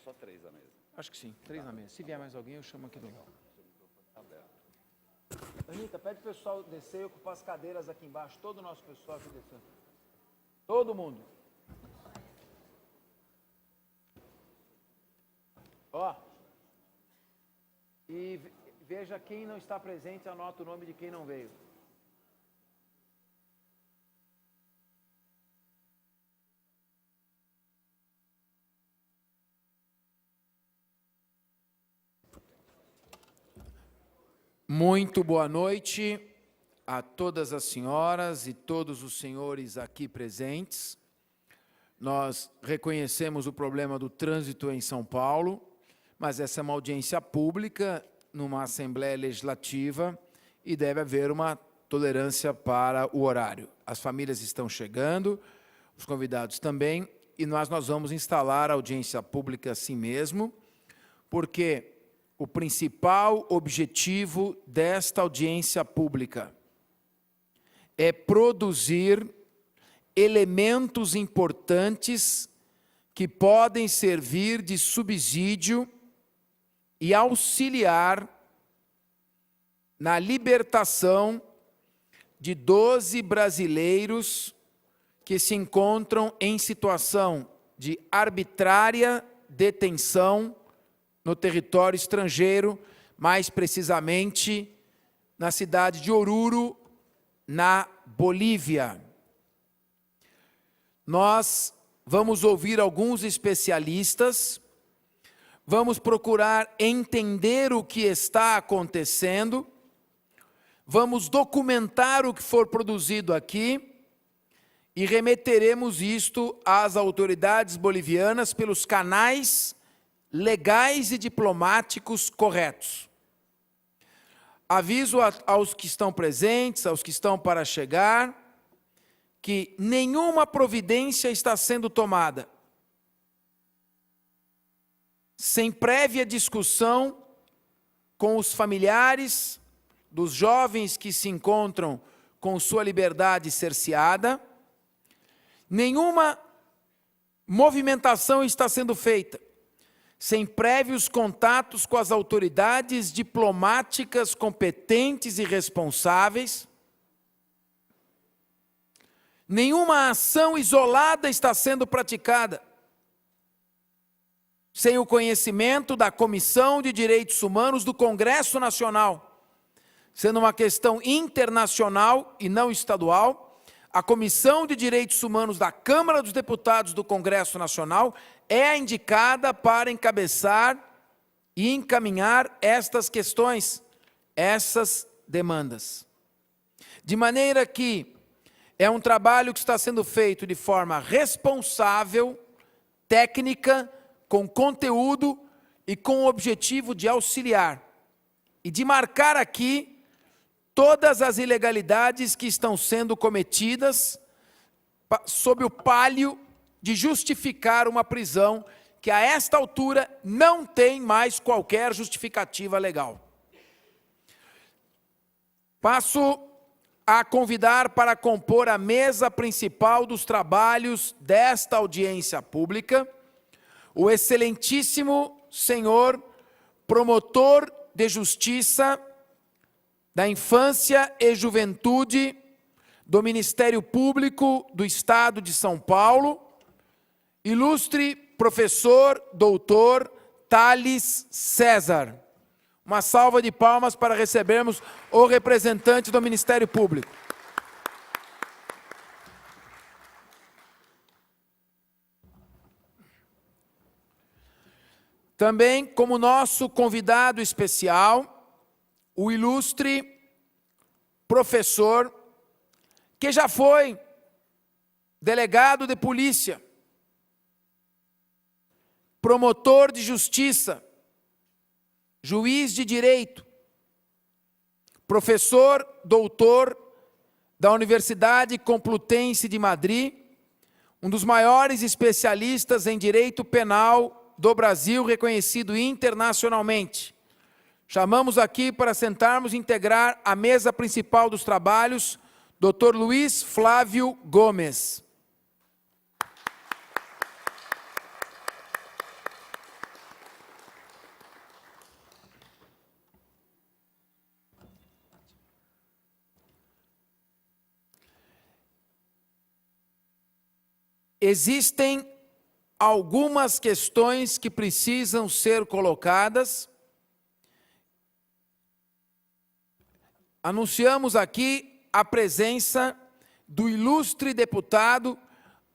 só 3 à mesa. Acho que sim, 3 na mesa. Se vier mais alguém, eu chamo aqui do lado. Anitta, pede o pessoal descer e ocupar as cadeiras aqui embaixo. Todo o nosso pessoal aqui descendo. Todo mundo. Ó. E veja quem não está presente, anota o nome de quem não veio. Muito boa noite a todas as senhoras e todos os senhores aqui presentes. Nós reconhecemos o problema do trânsito em São Paulo, mas essa é uma audiência pública numa Assembleia Legislativa e deve haver uma tolerância para o horário. As famílias estão chegando, os convidados também, e nós vamos instalar a audiência pública assim mesmo, porque o principal objetivo desta audiência pública é produzir elementos importantes que podem servir de subsídio e auxiliar na libertação de 12 brasileiros que se encontram em situação de arbitrária detenção no território estrangeiro, mais precisamente na cidade de Oruro, na Bolívia. Nós vamos ouvir alguns especialistas, vamos procurar entender o que está acontecendo, vamos documentar o que for produzido aqui e remeteremos isto às autoridades bolivianas pelos canais legais e diplomáticos corretos. Aviso aos que estão presentes, aos que estão para chegar, que nenhuma providência está sendo tomada sem prévia discussão com os familiares dos jovens que se encontram com sua liberdade cerceada. Nenhuma movimentação está sendo feita sem prévios contatos com as autoridades diplomáticas competentes e responsáveis. Nenhuma ação isolada está sendo praticada sem o conhecimento da Comissão de Direitos Humanos do Congresso Nacional. Sendo uma questão internacional e não estadual, a Comissão de Direitos Humanos da Câmara dos Deputados do Congresso Nacional é a indicada para encabeçar e encaminhar estas questões, essas demandas. De maneira que é um trabalho que está sendo feito de forma responsável, técnica, com conteúdo e com o objetivo de auxiliar e de marcar aqui todas as ilegalidades que estão sendo cometidas sob o pálio de justificar uma prisão que a esta altura não tem mais qualquer justificativa legal. Passo a convidar para compor a mesa principal dos trabalhos desta audiência pública o excelentíssimo senhor promotor de justiça da Infância e Juventude do Ministério Público do Estado de São Paulo, ilustre professor doutor Thales César. Uma salva de palmas para recebermos o representante do Ministério Público. Também, como nosso convidado especial, o ilustre professor, que já foi delegado de polícia, promotor de justiça, juiz de direito, professor doutor da Universidade Complutense de Madrid, um dos maiores especialistas em direito penal do Brasil, reconhecido internacionalmente. Chamamos aqui para sentarmos e integrar a mesa principal dos trabalhos, Dr. Luiz Flávio Gomes. existem algumas questões que precisam ser colocadas. Anunciamos aqui a presença do ilustre deputado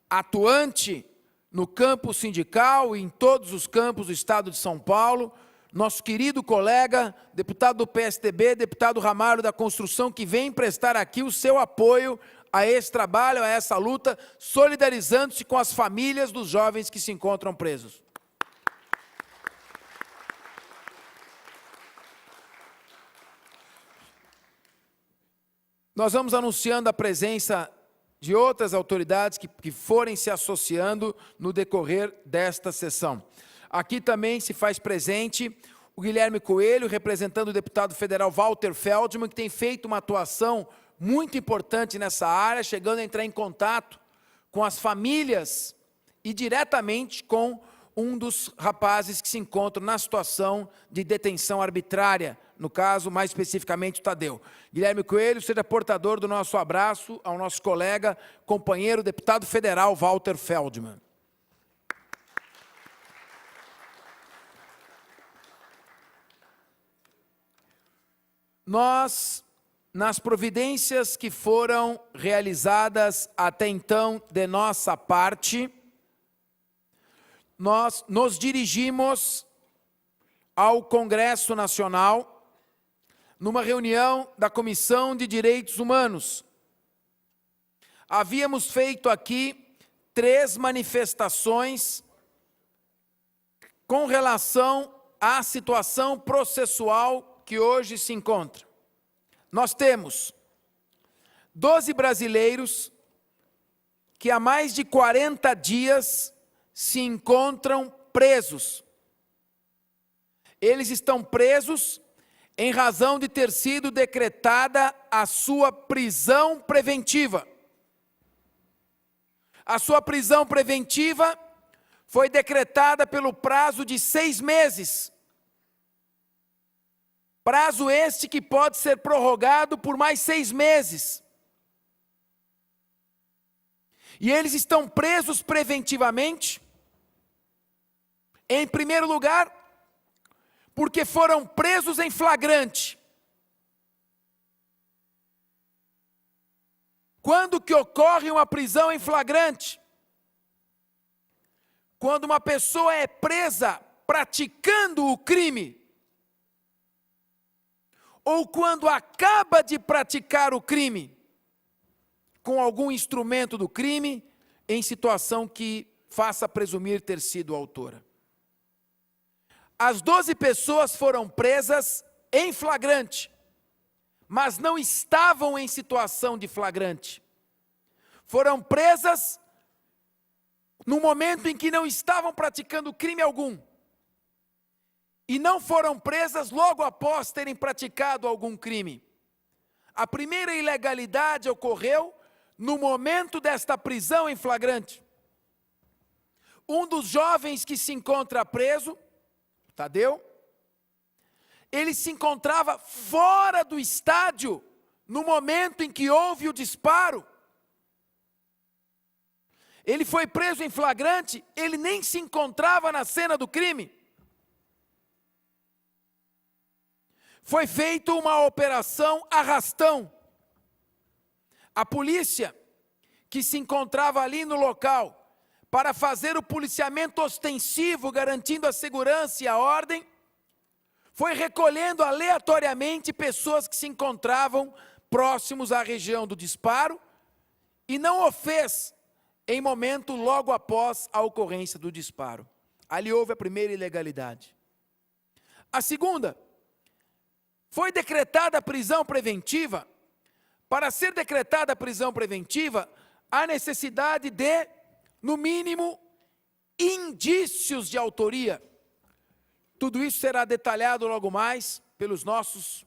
atuante no campo sindical e em todos os campos do Estado de São Paulo, nosso querido colega, deputado do PSDB, deputado Ramalho da Construção, que vem prestar aqui o seu apoio a esse trabalho, a essa luta, solidarizando-se com as famílias dos jovens que se encontram presos. Nós vamos anunciando a presença de outras autoridades que forem se associando no decorrer desta sessão. Aqui também se faz presente o Guilherme Coelho, representando o deputado federal Walter Feldman, que tem feito uma atuação muito importante nessa área, chegando a entrar em contato com as famílias e diretamente com um dos rapazes que se encontram na situação de detenção arbitrária, no caso, mais especificamente, o Tadeu. Guilherme Coelho, seja portador do nosso abraço ao nosso colega, companheiro, deputado federal Walter Feldman. Nós, nas providências que foram realizadas até então de nossa parte, nós nos dirigimos ao Congresso Nacional numa reunião da Comissão de Direitos Humanos. Havíamos feito aqui 3 manifestações com relação à situação processual que hoje se encontra. Nós temos 12 brasileiros que há mais de 40 dias se encontram presos. Eles estão presos em razão de ter sido decretada a sua prisão preventiva. A sua prisão preventiva foi decretada pelo prazo de 6 meses. Prazo este que pode ser prorrogado por mais 6 meses. E eles estão presos preventivamente, em primeiro lugar, porque foram presos em flagrante. Quando que ocorre uma prisão em flagrante? Quando uma pessoa é presa praticando o crime, ou quando acaba de praticar o crime, com algum instrumento do crime, em situação que faça presumir ter sido autora. As 12 pessoas foram presas em flagrante, mas não estavam em situação de flagrante. Foram presas no momento em que não estavam praticando crime algum. E não foram presas logo após terem praticado algum crime. A primeira ilegalidade ocorreu no momento desta prisão em flagrante. Um dos jovens que se encontra preso, Tadeu, ele se encontrava fora do estádio no momento em que houve o disparo. Ele foi preso em flagrante, ele nem se encontrava na cena do crime. Foi feita uma operação arrastão. A polícia, que se encontrava ali no local, para fazer o policiamento ostensivo, garantindo a segurança e a ordem, foi recolhendo aleatoriamente pessoas que se encontravam próximos à região do disparo e não o fez em momento logo após a ocorrência do disparo. Ali houve a primeira ilegalidade. A segunda, foi decretada a prisão preventiva. Para ser decretada a prisão preventiva, há necessidade de, no mínimo, indícios de autoria. Tudo isso será detalhado logo mais pelos nossos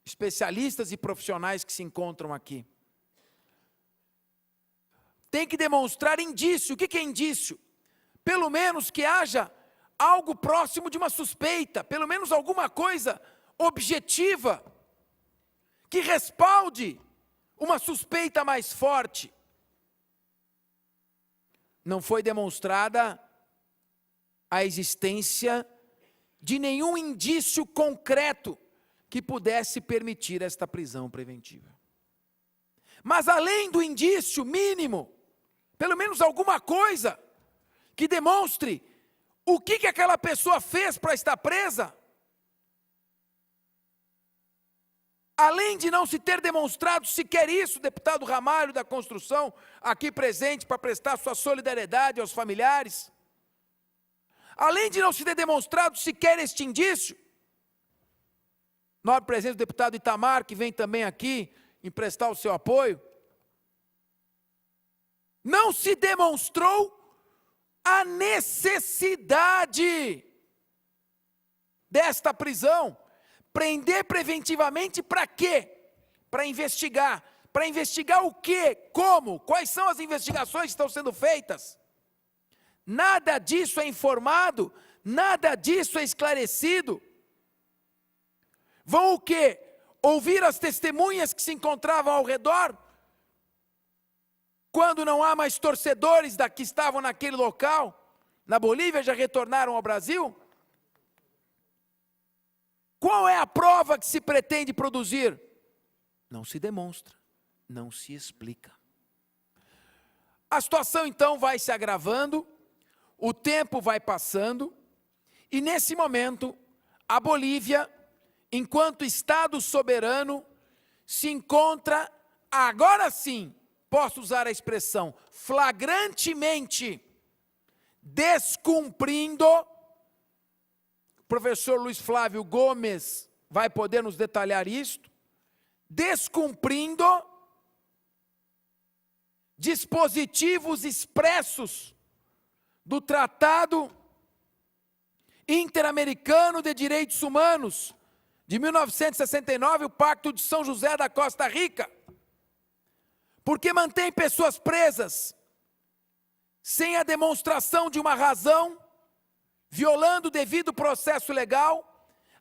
especialistas e profissionais que se encontram aqui. Tem que demonstrar indício. O que é indício? Pelo menos que haja algo próximo de uma suspeita, pelo menos alguma coisa objetiva, que respalde uma suspeita mais forte. não foi demonstrada a existência de nenhum indício concreto que pudesse permitir esta prisão preventiva. Mas além do indício mínimo, pelo menos alguma coisa que demonstre o que aquela pessoa fez para estar presa, além de não se ter demonstrado sequer isso, deputado Ramalho da Construção, aqui presente para prestar sua solidariedade aos familiares, além de não se ter demonstrado sequer este indício, nobre presença do deputado Itamar, que vem também aqui emprestar o seu apoio, não se demonstrou a necessidade desta prisão. Prender preventivamente para quê? Para investigar. Para investigar o quê? Como? Quais são as investigações que estão sendo feitas? Nada disso é informado, nada disso é esclarecido. Vão o quê? Ouvir as testemunhas que se encontravam ao redor? Quando não há mais torcedores que estavam naquele local, na Bolívia, já retornaram ao Brasil? Qual é a prova que se pretende produzir? Não se demonstra, não se explica. A situação então vai se agravando, o tempo vai passando, e nesse momento, a Bolívia, enquanto Estado soberano, se encontra, agora sim, posso usar a expressão, flagrantemente descumprindo. O professor Luiz Flávio Gomes vai poder nos detalhar isto, descumprindo dispositivos expressos do Tratado Interamericano de Direitos Humanos, de 1969, o Pacto de São José da Costa Rica, porque mantém pessoas presas, sem a demonstração de uma razão, violando o devido processo legal,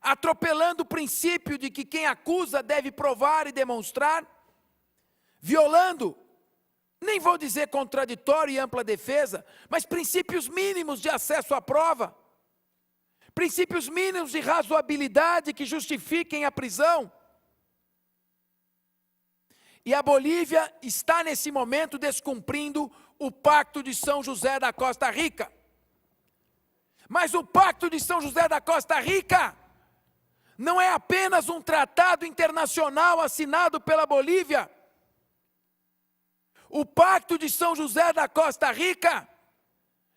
atropelando o princípio de que quem acusa deve provar e demonstrar, violando, nem vou dizer contraditório e ampla defesa, mas princípios mínimos de acesso à prova, princípios mínimos de razoabilidade que justifiquem a prisão. E a Bolívia está nesse momento descumprindo o Pacto de São José da Costa Rica. Mas o Pacto de São José da Costa Rica não é apenas um tratado internacional assinado pela Bolívia. O Pacto de São José da Costa Rica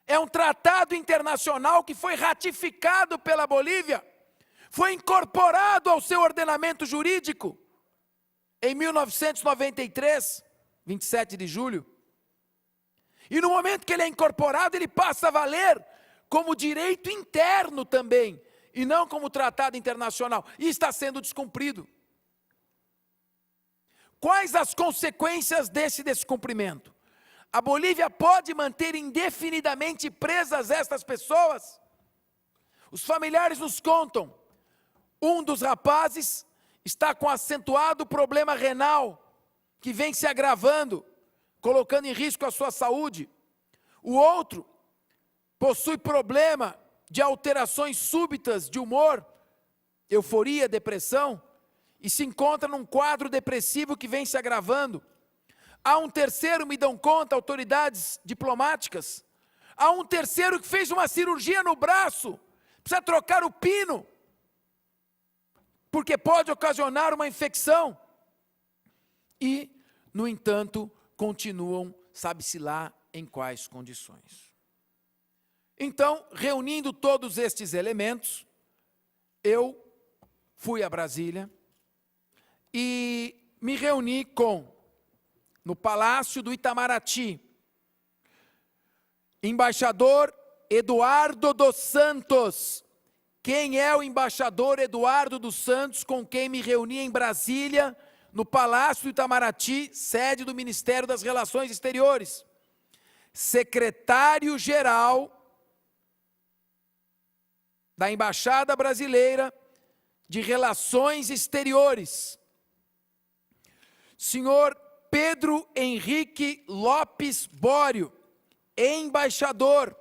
é um tratado internacional que foi ratificado pela Bolívia, foi incorporado ao seu ordenamento jurídico em 1993, 27 de julho. E no momento que ele é incorporado, ele passa a valer como direito interno também, e não como tratado internacional, e está sendo descumprido. Quais as consequências desse descumprimento? A Bolívia pode manter indefinidamente presas estas pessoas? Os familiares nos contam, um dos rapazes está com acentuado problema renal, que vem se agravando, colocando em risco a sua saúde. O outro possui problema de alterações súbitas de humor, euforia, depressão, e se encontra num quadro depressivo que vem se agravando. Há um terceiro, me dão conta, autoridades diplomáticas, há um terceiro que fez uma cirurgia no braço, precisa trocar o pino, porque pode ocasionar uma infecção. E, no entanto, continuam, sabe-se lá em quais condições. Então, reunindo todos estes elementos, eu fui a Brasília e me reuni no Palácio do Itamaraty, embaixador Eduardo dos Santos. Quem é o embaixador Eduardo dos Santos, com quem me reuni em Brasília, no Palácio do Itamaraty, sede do Ministério das Relações Exteriores? Secretário-geral da Embaixada Brasileira de Relações Exteriores, senhor Pedro Henrique Lopes Bório, embaixador,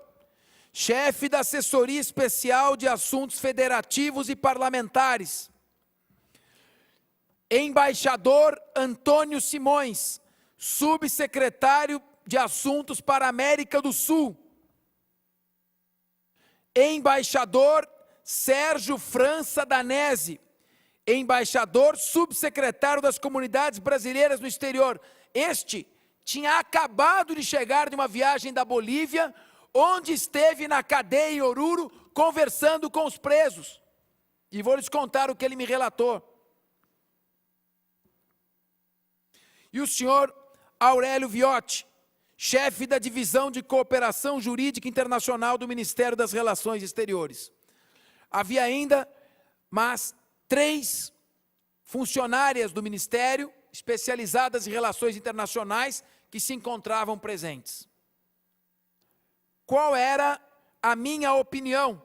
chefe da Assessoria Especial de Assuntos Federativos e Parlamentares, embaixador Antônio Simões, subsecretário de Assuntos para a América do Sul, embaixador Sérgio França Danese, embaixador subsecretário das Comunidades Brasileiras no Exterior. Este tinha acabado de chegar de uma viagem da Bolívia, onde esteve na cadeia em Oruro, conversando com os presos. E vou lhes contar o que ele me relatou. E o senhor Aurélio Viotti, chefe da Divisão de Cooperação Jurídica Internacional do Ministério das Relações Exteriores. Havia ainda, mas 3 funcionárias do Ministério, especializadas em relações internacionais, que se encontravam presentes. Qual era a minha opinião?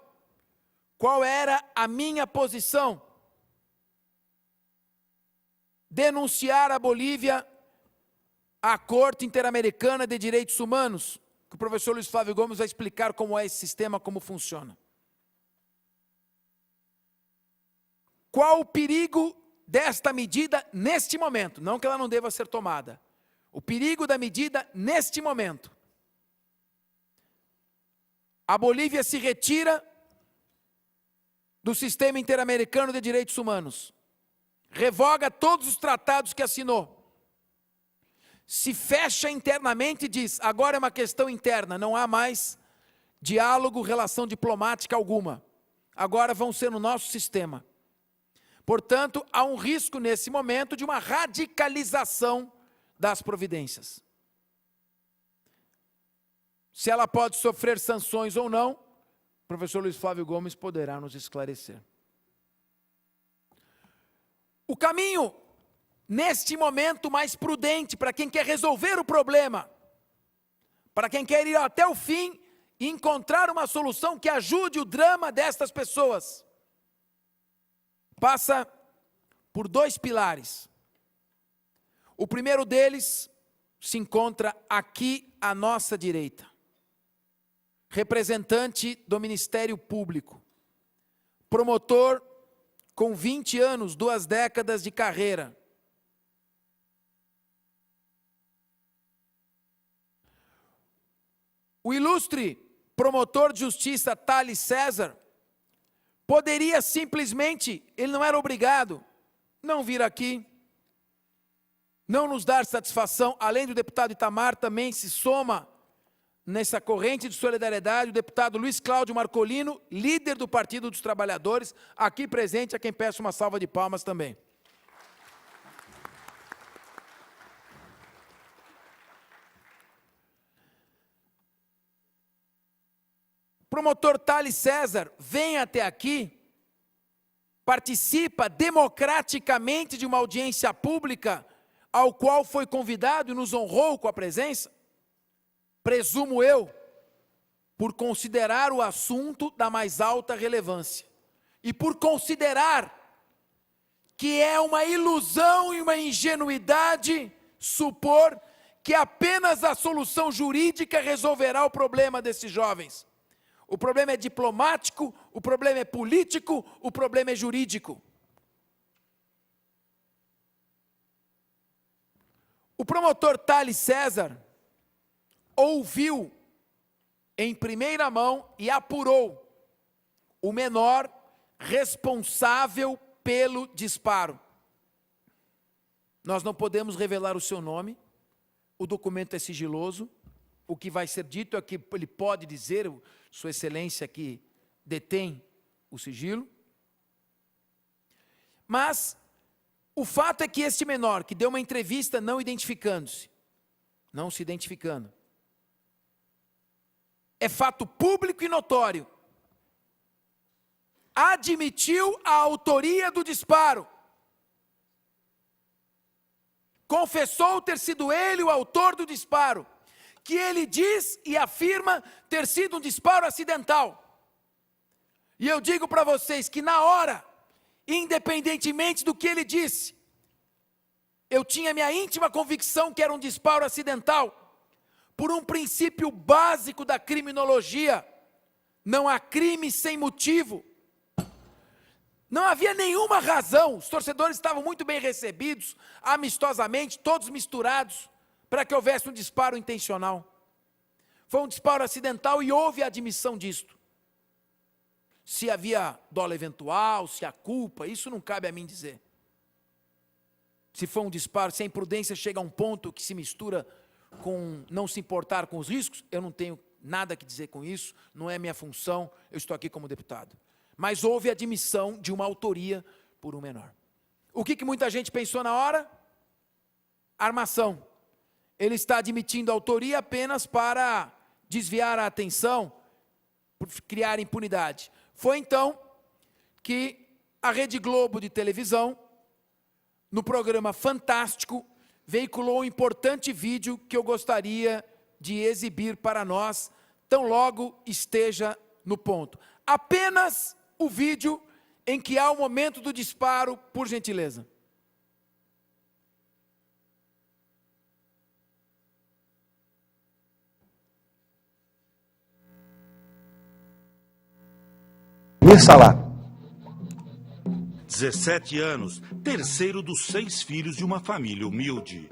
Qual era a minha posição? Denunciar a Bolívia à Corte Interamericana de Direitos Humanos, que o professor Luiz Flávio Gomes vai explicar como é esse sistema, como funciona. Qual o perigo desta medida neste momento? Não que ela não deva ser tomada. O perigo da medida neste momento. A Bolívia se retira do Sistema Interamericano de Direitos Humanos. Revoga todos os tratados que assinou. Se fecha internamente e diz, agora é uma questão interna, não há mais diálogo, relação diplomática alguma. Agora vão ser no nosso sistema. Portanto, há um risco nesse momento de uma radicalização das providências. Se ela pode sofrer sanções ou não, o professor Luiz Flávio Gomes poderá nos esclarecer. O caminho, neste momento, mais prudente para quem quer resolver o problema, para quem quer ir até o fim e encontrar uma solução que ajude o drama destas pessoas, passa por 2 pilares. O primeiro deles se encontra aqui à nossa direita. Representante do Ministério Público. Promotor com 20 anos, 2 décadas de carreira. O ilustre promotor de justiça Thales César poderia simplesmente, ele não era obrigado, não vir aqui, não nos dar satisfação. Além do deputado Itamar, também se soma nessa corrente de solidariedade o deputado Luiz Cláudio Marcolino, líder do Partido dos Trabalhadores, aqui presente, a quem peço uma salva de palmas também. Promotor Thales César vem até aqui, participa democraticamente de uma audiência pública ao qual foi convidado e nos honrou com a presença, presumo eu, por considerar o assunto da mais alta relevância e por considerar que é uma ilusão e uma ingenuidade supor que apenas a solução jurídica resolverá o problema desses jovens. O problema é diplomático, o problema é político, o problema é jurídico. O promotor Thales César ouviu em primeira mão e apurou o menor responsável pelo disparo. Nós não podemos revelar o seu nome, o documento é sigiloso, o que vai ser dito é que ele pode dizer, Sua Excelência que detém o sigilo. Mas o fato é que este menor, que deu uma entrevista não identificando-se, não se identificando, é fato público e notório, admitiu a autoria do disparo, confessou ter sido ele o autor do disparo, que ele diz e afirma ter sido um disparo acidental. E eu digo para vocês que na hora, independentemente do que ele disse, eu tinha minha íntima convicção que era um disparo acidental, por um princípio básico da criminologia. Não há crime sem motivo. Não havia nenhuma razão. Os torcedores estavam muito bem recebidos, amistosamente, todos misturados, para que houvesse um disparo intencional. Foi um disparo acidental e houve a admissão disto. Se havia dolo eventual, se há culpa, isso não cabe a mim dizer. Se foi um disparo, se a imprudência chega a um ponto que se mistura com não se importar com os riscos, eu não tenho nada que dizer com isso, não é minha função, eu estou aqui como deputado. Mas houve admissão de uma autoria por um menor. O que muita gente pensou na hora? Armação. Ele está admitindo a autoria apenas para desviar a atenção, por criar impunidade. Foi então que a Rede Globo de televisão, no programa Fantástico, veiculou um importante vídeo que eu gostaria de exibir para nós, tão logo esteja no ponto. Apenas o vídeo em que há o momento do disparo, por gentileza. Salar. 17 anos, terceiro dos 6 filhos de uma família humilde.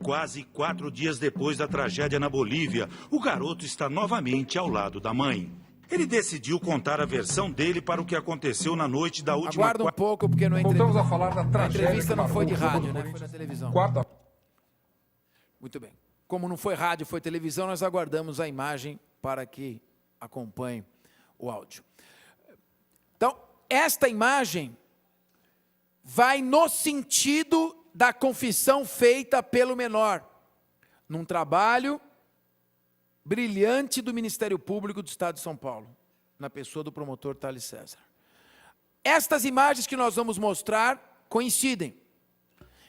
Quase 4 dias depois da tragédia na Bolívia, o garoto está novamente ao lado da mãe. Ele decidiu contar a versão dele para o que aconteceu na noite da última... Aguarda um pouco, porque não é Voltamos a falar da tragédia. A entrevista não foi de rádio, né? Foi da televisão. Muito bem. Como não foi rádio, foi televisão, nós aguardamos a imagem para que acompanhe o áudio. Então, esta imagem vai no sentido da confissão feita pelo menor, num trabalho brilhante do Ministério Público do Estado de São Paulo, na pessoa do promotor Thales César. Estas imagens que nós vamos mostrar coincidem.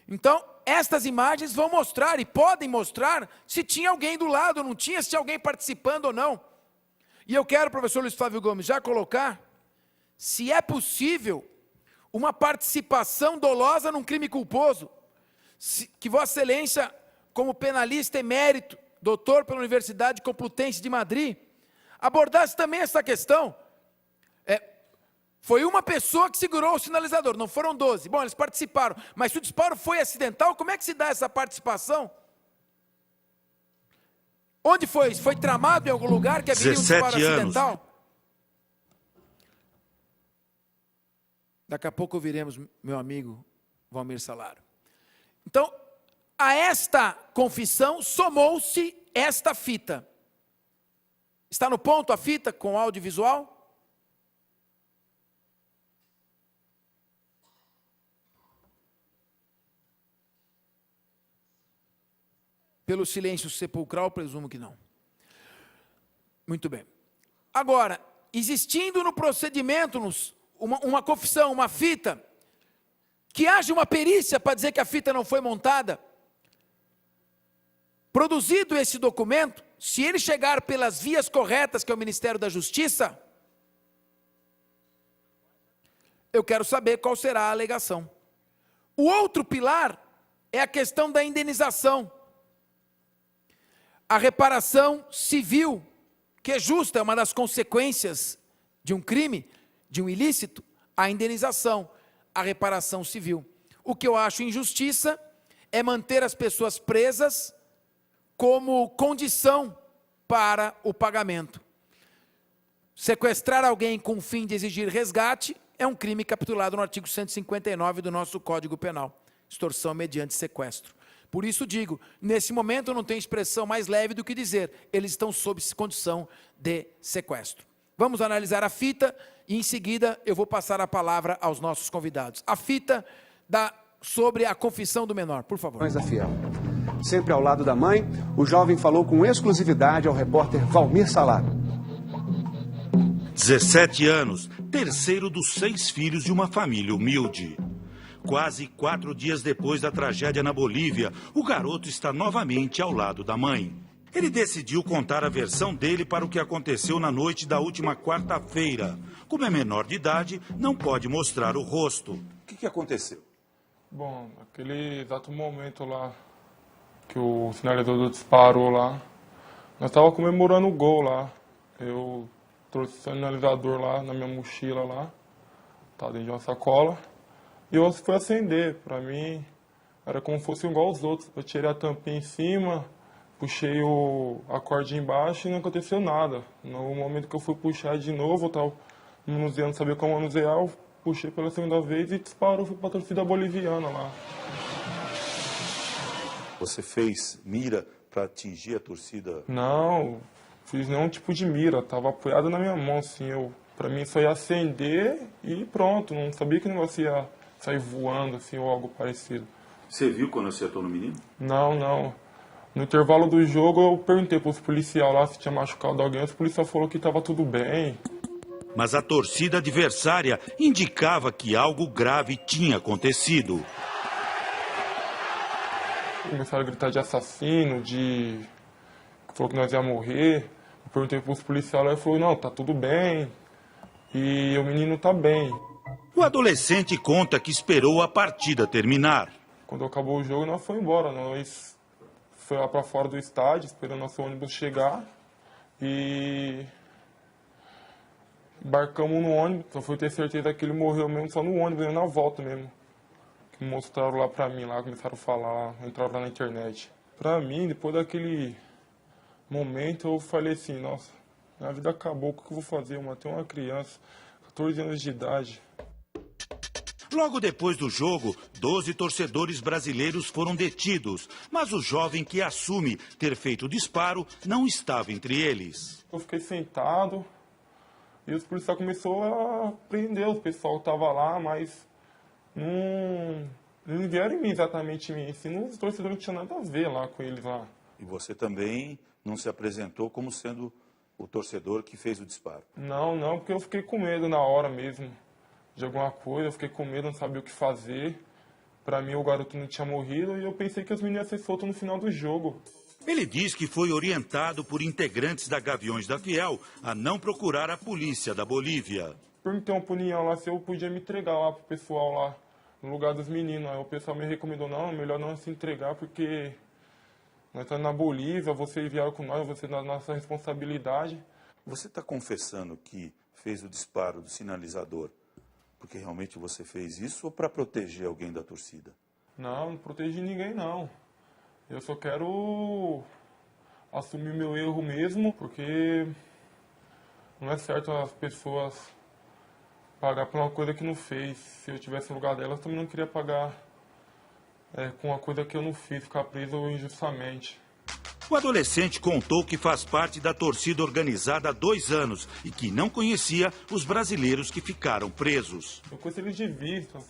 Então, estas imagens vão mostrar, e podem mostrar, se tinha alguém do lado ou não tinha, se tinha alguém participando ou não. E eu quero, professor Luiz Flávio Gomes, já colocar, se é possível, uma participação dolosa num crime culposo, que Vossa Excelência, como penalista emérito, doutor pela Universidade Complutense de Madrid, abordasse também essa questão. Foi uma pessoa que segurou o sinalizador, não foram 12. Bom, eles participaram, mas se o disparo foi acidental, como é que se dá essa participação? Onde foi isso? Foi tramado em algum lugar que havia um disparo acidental? Daqui a pouco ouviremos meu amigo Valmir Salaro. Então, a esta confissão somou-se esta fita. Está no ponto a fita com audiovisual? Pelo silêncio sepulcral, presumo que não. Muito bem. Agora, existindo no procedimento, uma confissão, uma fita, que haja uma perícia para dizer que a fita não foi montada, produzido esse documento, se ele chegar pelas vias corretas, que é o Ministério da Justiça, eu quero saber qual será a alegação. O outro pilar é a questão da indenização. A reparação civil, que é justa, é uma das consequências de um crime, de um ilícito, a indenização, a reparação civil. O que eu acho injustiça é manter as pessoas presas como condição para o pagamento. Sequestrar alguém com o fim de exigir resgate é um crime capitulado no artigo 159 do nosso Código Penal, extorsão mediante sequestro. Por isso digo, nesse momento não tem expressão mais leve do que dizer, eles estão sob condição de sequestro. Vamos analisar a fita e em seguida eu vou passar a palavra aos nossos convidados. A fita sobre a confissão do menor, por favor. Mas a fiel. Sempre ao lado da mãe, o jovem falou com exclusividade ao repórter Valmir Salaro. 17 anos, terceiro dos 6 filhos de uma família humilde. Quase 4 dias depois da tragédia na Bolívia, o garoto está novamente ao lado da mãe. Ele decidiu contar a versão dele para o que aconteceu na noite da última quarta-feira. Como é menor de idade, não pode mostrar o rosto. O que aconteceu? Bom, naquele exato momento lá, que o sinalizador disparou lá, Nós tava comemorando o gol lá. Eu trouxe o sinalizador lá na minha mochila lá. Tá dentro de uma sacola. E eu fui acender. Pra mim, era como se fosse igual aos outros. Eu tirei a tampinha em cima, puxei a cordinha embaixo e não aconteceu nada. No momento que eu fui puxar de novo, eu tava manuseando, sabia como manusear, eu puxei pela segunda vez e disparou, fui pra torcida boliviana lá. Você fez mira para atingir a torcida? Não, fiz nenhum tipo de mira, tava apoiado na minha mão, assim, pra mim só ia acender e pronto, não sabia que o negócio ia sair voando, assim, ou algo parecido. Você viu quando acertou no menino? Não. No intervalo do jogo eu perguntei pros policiais lá se tinha machucado alguém, os policiais falaram que tava tudo bem. Mas a torcida adversária indicava que algo grave tinha acontecido. Começaram a gritar de assassino, falou que nós ia morrer. Eu perguntei pros policiais lá e falou, não, tá tudo bem. E o menino tá bem. O adolescente conta que esperou a partida terminar. Quando acabou o jogo, nós fomos embora. Nós foi lá pra fora do estádio, esperando nosso ônibus chegar. E embarcamos no ônibus. Só fui ter certeza que ele morreu mesmo só no ônibus, na volta mesmo. Que mostraram lá pra mim, lá começaram a falar, entraram lá na internet. Pra mim, depois daquele momento, eu falei assim, nossa, minha vida acabou, o que eu vou fazer? Eu matei uma criança, 14 anos de idade. Logo depois do jogo, 12 torcedores brasileiros foram detidos, mas o jovem que assume ter feito o disparo não estava entre eles. Eu fiquei sentado e os policiais começaram a prender o pessoal que estava lá, mas não vieram em mim exatamente em mim. Assim, os torcedores não tinham nada a ver lá com eles lá. E você também não se apresentou como sendo o torcedor que fez o disparo? Não, porque eu fiquei com medo na hora mesmo de alguma coisa, eu fiquei com medo, não sabia o que fazer. Pra mim o garoto não tinha morrido e eu pensei que os meninos iam ser soltos no final do jogo. Ele diz que foi orientado por integrantes da Gaviões da Fiel a não procurar a polícia da Bolívia. Perguntei uma opinião lá se eu podia me entregar lá pro pessoal lá, no lugar dos meninos. Aí o pessoal me recomendou, não, melhor não se entregar porque nós estamos na Bolívia, você enviaram com nós, você na nossa responsabilidade. Você está confessando que fez o disparo do sinalizador porque realmente você fez isso ou para proteger alguém da torcida? Não protegi ninguém não. Eu só quero assumir meu erro mesmo, porque não é certo as pessoas pagar por uma coisa que não fez. Se eu tivesse no lugar delas, eu também não queria pagar com uma coisa que eu não fiz, ficar preso injustamente. O adolescente contou que faz parte da torcida organizada há 2 anos e que não conhecia os brasileiros que ficaram presos. Eu conheci eles de vista.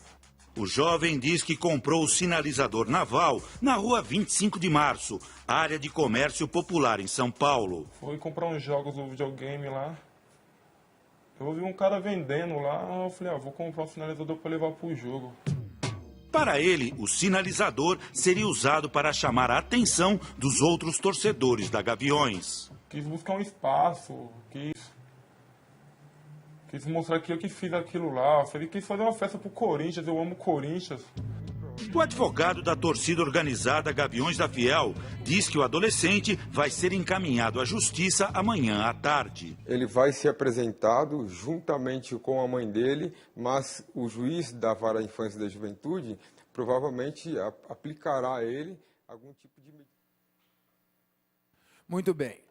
O jovem diz que comprou o sinalizador naval na rua 25 de março, área de comércio popular em São Paulo. Fui comprar uns jogos do videogame lá. Eu ouvi um cara vendendo lá, eu falei, vou comprar um sinalizador para levar pro jogo. Para ele, o sinalizador seria usado para chamar a atenção dos outros torcedores da Gaviões. Quis buscar um espaço, quis mostrar que eu que fiz aquilo lá. Eu quis fazer uma festa pro Corinthians, eu amo o Corinthians. O advogado da torcida organizada Gaviões da Fiel diz que o adolescente vai ser encaminhado à justiça amanhã à tarde. Ele vai ser apresentado juntamente com a mãe dele, mas o juiz da Vara da Infância e da Juventude provavelmente aplicará a ele algum tipo de medida. Muito bem.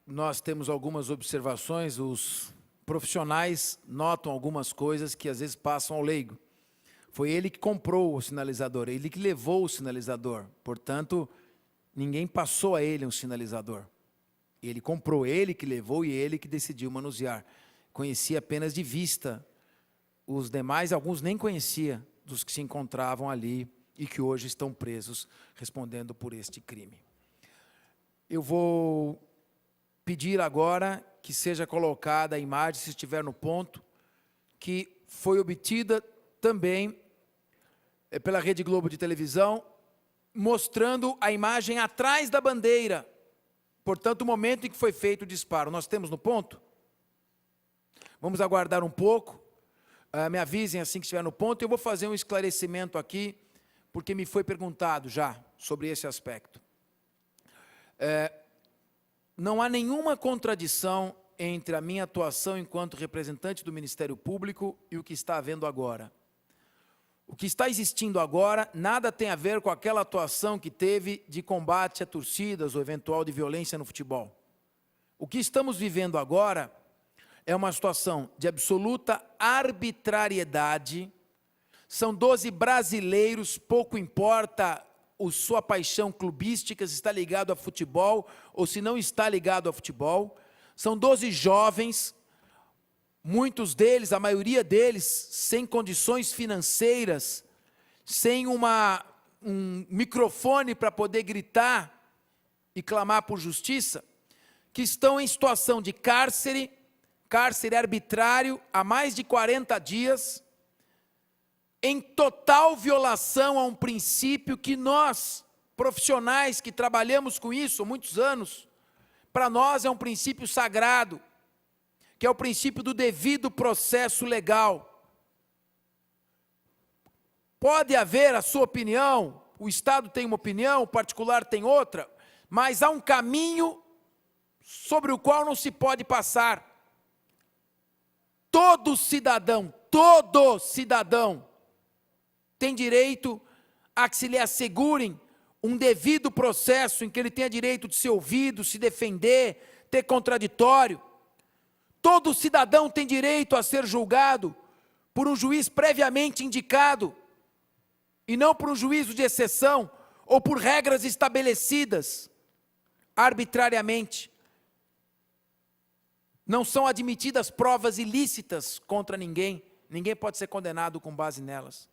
Nós temos algumas observações, os profissionais notam algumas coisas que às vezes passam ao leigo. Foi ele que comprou o sinalizador, ele que levou o sinalizador. Portanto, ninguém passou a ele um sinalizador. Ele comprou, ele que levou e ele que decidiu manusear. Conhecia apenas de vista. Os demais, alguns nem conhecia dos que se encontravam ali e que hoje estão presos respondendo por este crime. Eu vou pedir agora que seja colocada a imagem, se estiver no ponto, que foi obtida também pela Rede Globo de televisão, mostrando a imagem atrás da bandeira. Portanto, o momento em que foi feito o disparo. Nós temos no ponto? Vamos aguardar um pouco. Me avisem assim que estiver no ponto. Eu vou fazer um esclarecimento aqui, porque me foi perguntado já sobre esse aspecto. Não há nenhuma contradição entre a minha atuação enquanto representante do Ministério Público e o que está havendo agora. O que está existindo agora nada tem a ver com aquela atuação que teve de combate a torcidas ou eventual de violência no futebol. O que estamos vivendo agora é uma situação de absoluta arbitrariedade. São 12 brasileiros, pouco importa sua paixão clubística, se está ligado a futebol ou se não está ligado a futebol. São 12 jovens, muitos deles, a maioria deles, sem condições financeiras, sem um microfone para poder gritar e clamar por justiça, que estão em situação de cárcere arbitrário há mais de 40 dias, em total violação a um princípio que nós, profissionais que trabalhamos com isso há muitos anos, para nós é um princípio sagrado, que é o princípio do devido processo legal. Pode haver a sua opinião, o Estado tem uma opinião, o particular tem outra, mas há um caminho sobre o qual não se pode passar. Todo cidadão tem direito a que se lhe assegurem um devido processo em que ele tenha direito de ser ouvido, se defender, ter contraditório. Todo cidadão tem direito a ser julgado por um juiz previamente indicado e não por um juízo de exceção ou por regras estabelecidas arbitrariamente. Não são admitidas provas ilícitas contra ninguém. Ninguém pode ser condenado com base nelas.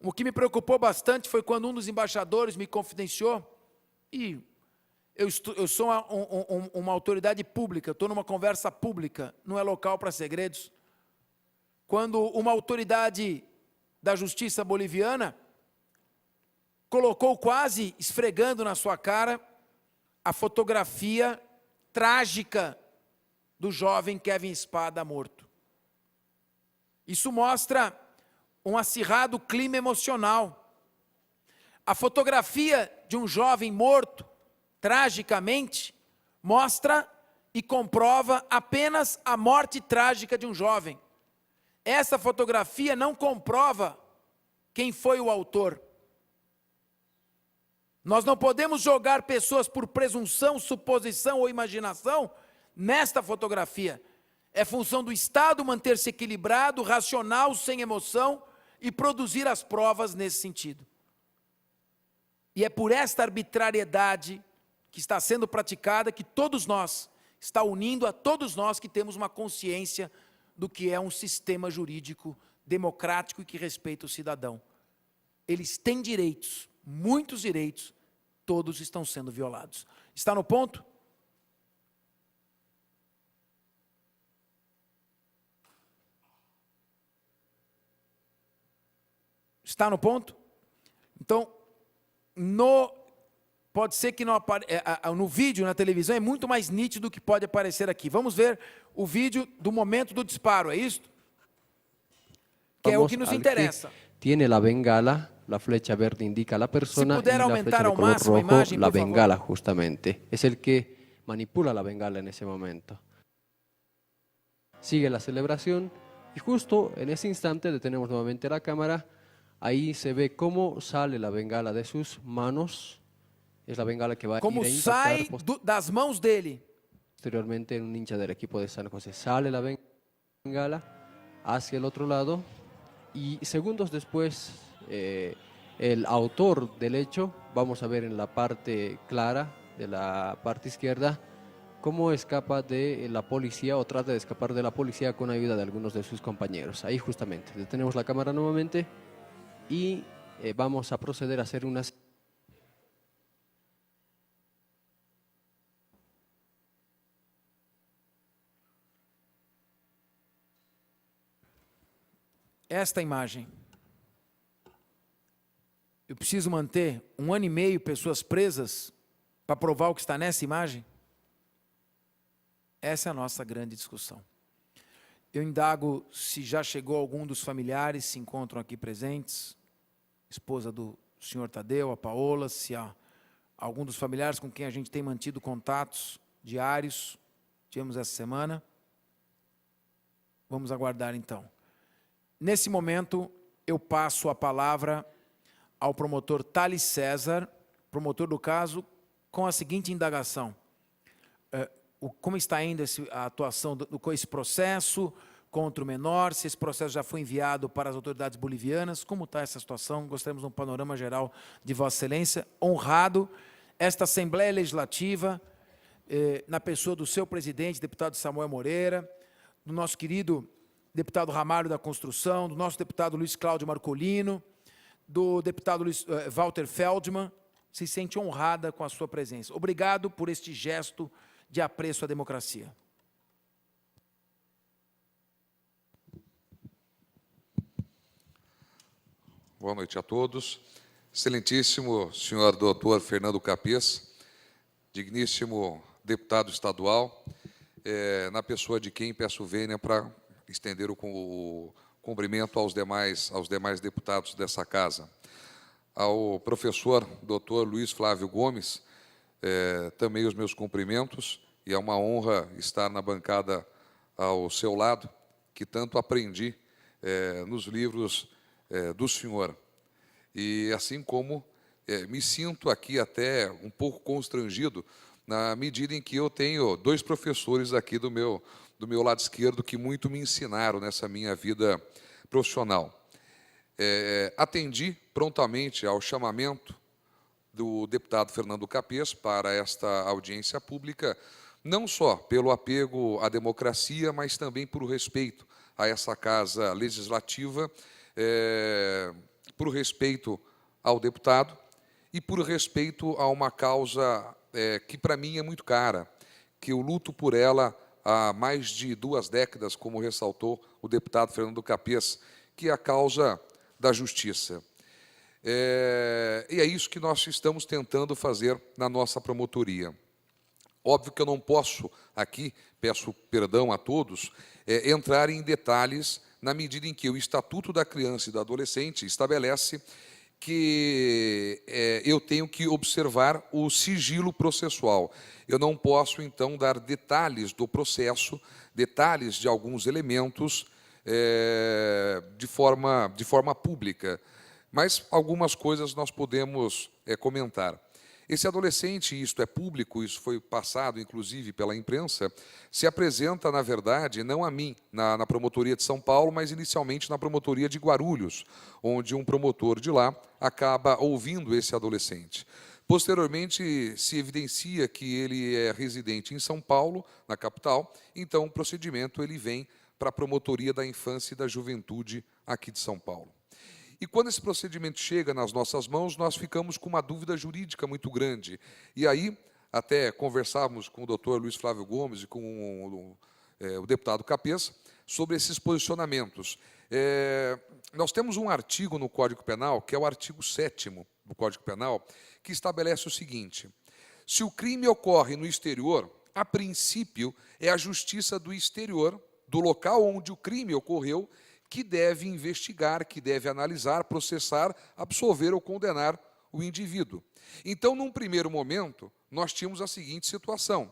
O que me preocupou bastante foi quando um dos embaixadores me confidenciou, e eu sou uma autoridade pública, estou numa conversa pública, não é local para segredos. Quando uma autoridade da justiça boliviana colocou quase esfregando na sua cara a fotografia trágica do jovem Kevin Espada morto. Isso mostra um acirrado clima emocional. A fotografia de um jovem morto, tragicamente, mostra e comprova apenas a morte trágica de um jovem. Essa fotografia não comprova quem foi o autor. Nós não podemos jogar pessoas por presunção, suposição ou imaginação nesta fotografia. É função do Estado manter-se equilibrado, racional, sem emoção e produzir as provas nesse sentido. E é por esta arbitrariedade que está sendo praticada que todos nós, está unindo a todos nós que temos uma consciência do que é um sistema jurídico democrático e que respeita o cidadão. Eles têm direitos, muitos direitos, todos estão sendo violados. Está no ponto? Está no ponto? Então, pode ser que no vídeo, na televisão, é muito mais nítido do que pode aparecer aqui. Vamos ver o vídeo do momento do disparo, é isso? Que é o que nos interessa. Tiene la bengala, la flecha verde indica a la persona y la flecha de color rojo la bengala justamente. Es el que manipula la bengala en ese momento. Sigue la celebración y justo en ese instante detenemos nuevamente la cámara. Ahí se ve cómo sale la bengala de sus manos. Es la bengala que va a ir a Como sai das mãos dele. Posteriormente, un hincha del equipo de San José sale la bengala hacia el otro lado. Y segundos después, el autor del hecho, vamos a ver en la parte clara de la parte izquierda, cómo escapa de la policía o trata de escapar de la policía con ayuda de algunos de sus compañeros. Ahí justamente, detenemos la cámara nuevamente. Y vamos a proceder a hacer unas... Esta imagem. Eu preciso manter 1 ano e meio pessoas presas para provar o que está nessa imagem? Essa é a nossa grande discussão. Eu indago se já chegou algum dos familiares, se encontram aqui presentes, esposa do senhor Tadeu, a Paola, se há algum dos familiares com quem a gente tem mantido contatos diários. Tivemos essa semana. Vamos aguardar, então. Nesse momento, eu passo a palavra ao promotor Thales César, promotor do caso, com a seguinte indagação. Como está indo a atuação com esse processo contra o menor, se esse processo já foi enviado para as autoridades bolivianas, como está essa situação? Gostaríamos de um panorama geral de Vossa Excelência. Honrado, esta Assembleia Legislativa, na pessoa do seu presidente, deputado Samuel Moreira, do nosso querido deputado Ramalho da Construção, do nosso deputado Luiz Cláudio Marcolino, do deputado Walter Feldman, se sente honrada com a sua presença. Obrigado por este gesto de apreço à democracia. Boa noite a todos. Excelentíssimo senhor doutor Fernando Capês, digníssimo deputado estadual, na pessoa de quem peço vênia para estender o cumprimento aos demais deputados dessa casa. Ao professor doutor Luiz Flávio Gomes, também os meus cumprimentos, e é uma honra estar na bancada ao seu lado, que tanto aprendi nos livros do senhor. E assim como me sinto aqui até um pouco constrangido, na medida em que eu tenho dois professores aqui do meu lado esquerdo que muito me ensinaram nessa minha vida profissional. Atendi prontamente ao chamamento do deputado Fernando Capês para esta audiência pública, não só pelo apego à democracia, mas também por respeito a essa casa legislativa, por respeito ao deputado e por respeito a uma causa que para mim é muito cara, que eu luto por ela há mais de 2 décadas, como ressaltou o deputado Fernando Capês, que é a causa da justiça. E é isso que nós estamos tentando fazer na nossa promotoria. Óbvio que eu não posso aqui, peço perdão a todos, entrar em detalhes na medida em que o Estatuto da Criança e do Adolescente estabelece que eu tenho que observar o sigilo processual. Eu não posso, então, dar detalhes do processo, detalhes de alguns elementos de forma pública, mas algumas coisas nós podemos comentar. Esse adolescente, isto é público, isso foi passado, inclusive, pela imprensa, se apresenta, na verdade, não a mim, na promotoria de São Paulo, mas inicialmente na promotoria de Guarulhos, onde um promotor de lá acaba ouvindo esse adolescente. Posteriormente, se evidencia que ele é residente em São Paulo, na capital, então o procedimento ele vem para a promotoria da infância e da juventude aqui de São Paulo. E quando esse procedimento chega nas nossas mãos, nós ficamos com uma dúvida jurídica muito grande. E aí, até conversávamos com o doutor Luiz Flávio Gomes e com o deputado Capês sobre esses posicionamentos. Nós temos um artigo no Código Penal, que é o artigo 7º do Código Penal, que estabelece o seguinte: se o crime ocorre no exterior, a princípio é a justiça do exterior, do local onde o crime ocorreu, que deve investigar, que deve analisar, processar, absolver ou condenar o indivíduo. Então, num primeiro momento, nós tínhamos a seguinte situação.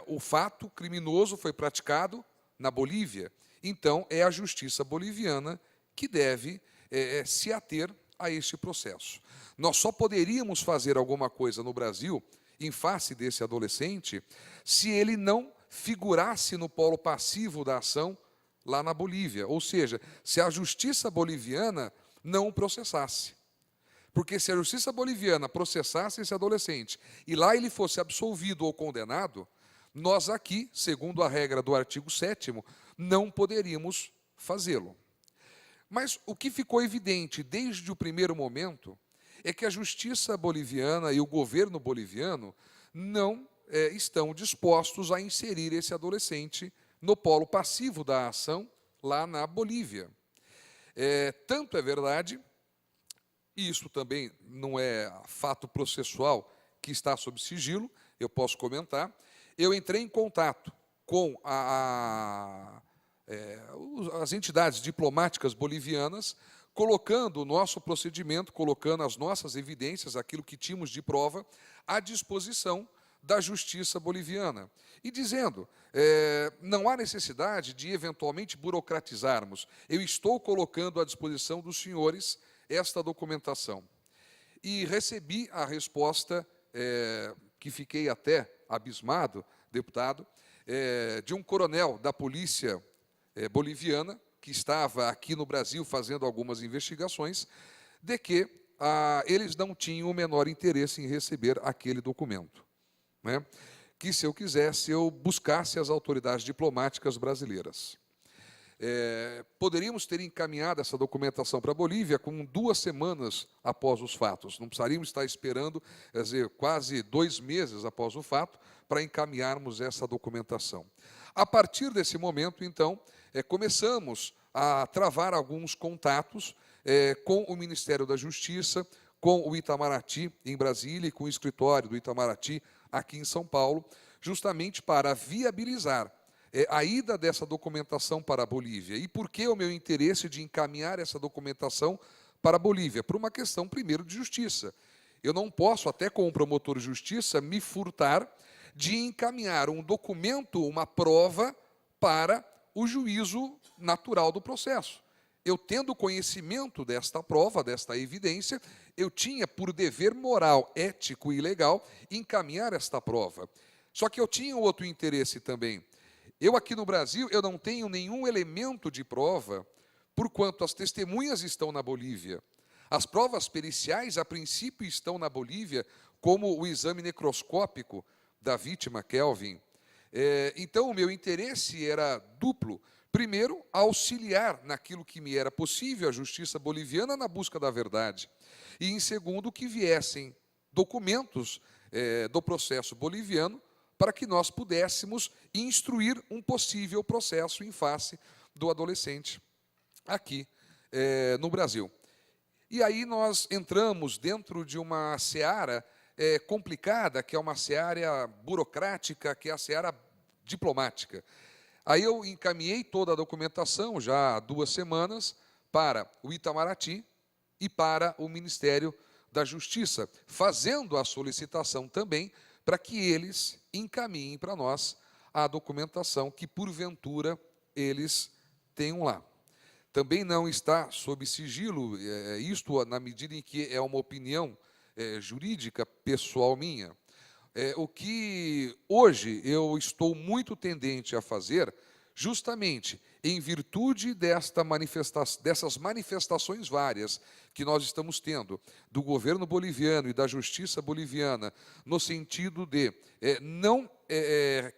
O fato criminoso foi praticado na Bolívia. Então, é a justiça boliviana que deve se ater a este processo. Nós só poderíamos fazer alguma coisa no Brasil, em face desse adolescente, se ele não figurasse no polo passivo da ação lá na Bolívia, ou seja, se a justiça boliviana não o processasse. Porque se a justiça boliviana processasse esse adolescente e lá ele fosse absolvido ou condenado, nós aqui, segundo a regra do artigo 7º, não poderíamos fazê-lo. Mas o que ficou evidente desde o primeiro momento é que a justiça boliviana e o governo boliviano não estão dispostos a inserir esse adolescente no polo passivo da ação lá na Bolívia. Tanto é verdade, e isso também não é fato processual que está sob sigilo, eu posso comentar, eu entrei em contato com as entidades diplomáticas bolivianas colocando o nosso procedimento, colocando as nossas evidências, aquilo que tínhamos de prova, à disposição da justiça boliviana. E dizendo, não há necessidade de eventualmente burocratizarmos. Eu estou colocando à disposição dos senhores esta documentação. E recebi a resposta, que fiquei até abismado, deputado, de um coronel da polícia boliviana, que estava aqui no Brasil fazendo algumas investigações, de que eles não tinham o menor interesse em receber aquele documento. Né? Que, se eu quisesse, eu buscasse as autoridades diplomáticas brasileiras. Poderíamos ter encaminhado essa documentação para a Bolívia com 2 semanas após os fatos. Não precisaríamos estar esperando, quer dizer, quase 2 meses após o fato, para encaminharmos essa documentação. A partir desse momento, então, começamos a travar alguns contatos com o Ministério da Justiça, com o Itamaraty, em Brasília, e com o escritório do Itamaraty, aqui em São Paulo, justamente para viabilizar a ida dessa documentação para a Bolívia. E por que o meu interesse de encaminhar essa documentação para a Bolívia? Por uma questão, primeiro, de justiça. Eu não posso, até como promotor de justiça, me furtar de encaminhar um documento, uma prova, para o juízo natural do processo. Eu, tendo conhecimento desta prova, desta evidência, eu tinha por dever moral, ético e legal encaminhar esta prova. Só que eu tinha outro interesse também. Eu, aqui no Brasil, eu não tenho nenhum elemento de prova, porquanto as testemunhas estão na Bolívia. As provas periciais, a princípio, estão na Bolívia, como o exame necroscópico da vítima, Kelvin. Então, o meu interesse era duplo. Primeiro, auxiliar naquilo que me era possível a justiça boliviana na busca da verdade. E, em segundo, que viessem documentos do processo boliviano para que nós pudéssemos instruir um possível processo em face do adolescente aqui no Brasil. E aí nós entramos dentro de uma seara complicada, que é uma seara burocrática, que é a seara diplomática. Aí eu encaminhei toda a documentação, já há 2 semanas, para o Itamaraty e para o Ministério da Justiça, fazendo a solicitação também para que eles encaminhem para nós a documentação que, porventura, eles tenham lá. Também não está sob sigilo, isto na medida em que é uma opinião jurídica pessoal minha. O que hoje eu estou muito tendente a fazer, justamente em virtude dessas manifestações várias que nós estamos tendo do governo boliviano e da justiça boliviana, no sentido de não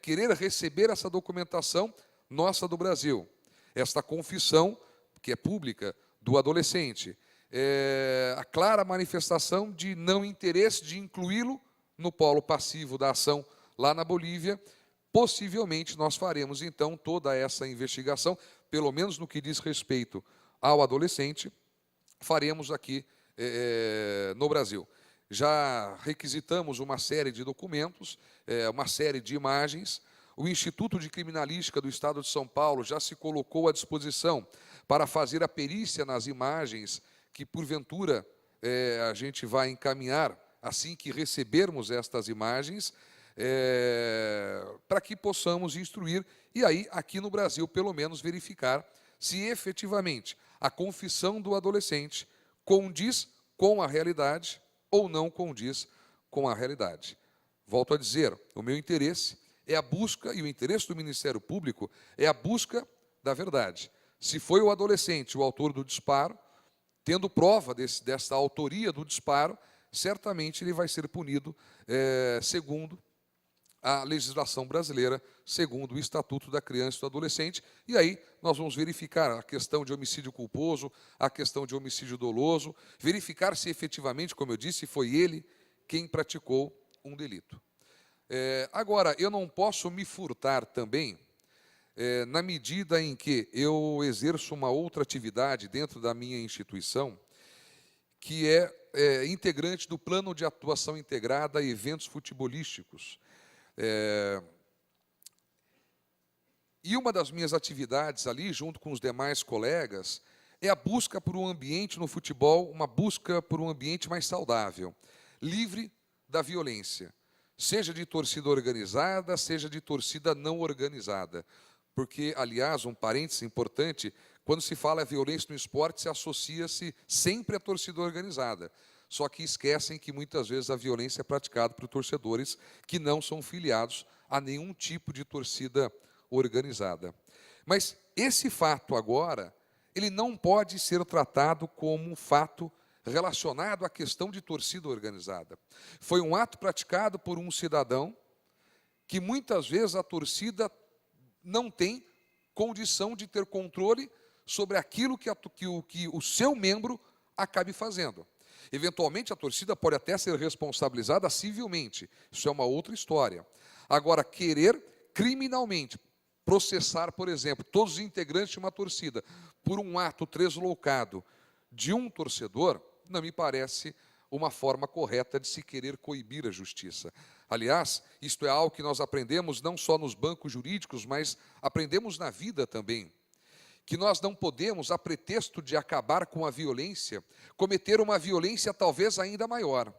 querer receber essa documentação nossa do Brasil, esta confissão, que é pública, do adolescente, a clara manifestação de não interesse de incluí-lo no polo passivo da ação lá na Bolívia. Possivelmente nós faremos, então, toda essa investigação, pelo menos no que diz respeito ao adolescente, faremos aqui no Brasil. Já requisitamos uma série de documentos, uma série de imagens. O Instituto de Criminalística do Estado de São Paulo já se colocou à disposição para fazer a perícia nas imagens que, porventura, a gente vai encaminhar assim que recebermos estas imagens, para que possamos instruir, e aí, aqui no Brasil, pelo menos, verificar se efetivamente a confissão do adolescente condiz com a realidade ou não condiz com a realidade. Volto a dizer, o meu interesse é a busca, e o interesse do Ministério Público é a busca da verdade. Se foi o adolescente o autor do disparo, tendo prova dessa autoria do disparo, certamente ele vai ser punido segundo a legislação brasileira, segundo o Estatuto da Criança e do Adolescente, e aí nós vamos verificar a questão de homicídio culposo, a questão de homicídio doloso, verificar se efetivamente, como eu disse, foi ele quem praticou um delito. Agora, eu não posso me furtar também, na medida em que eu exerço uma outra atividade dentro da minha instituição, que é integrante do Plano de Atuação Integrada a Eventos Futebolísticos. E uma das minhas atividades ali, junto com os demais colegas, é a busca por um ambiente no futebol, uma busca por um ambiente mais saudável, livre da violência, seja de torcida organizada, seja de torcida não organizada. Porque, aliás, um parêntese importante, quando se fala violência no esporte, se associa-se sempre à torcida organizada. Só que esquecem que muitas vezes a violência é praticada por torcedores que não são filiados a nenhum tipo de torcida organizada. Mas esse fato agora, ele não pode ser tratado como um fato relacionado à questão de torcida organizada. Foi um ato praticado por um cidadão que muitas vezes a torcida não tem condição de ter controle sobre aquilo que o seu membro acabe fazendo. Eventualmente, a torcida pode até ser responsabilizada civilmente. Isso é uma outra história. Agora, querer criminalmente processar, por exemplo, todos os integrantes de uma torcida por um ato tresloucado de um torcedor, não me parece uma forma correta de se querer coibir a justiça. Aliás, isto é algo que nós aprendemos não só nos bancos jurídicos, mas aprendemos na vida também. Que nós não podemos, a pretexto de acabar com a violência, cometer uma violência talvez ainda maior.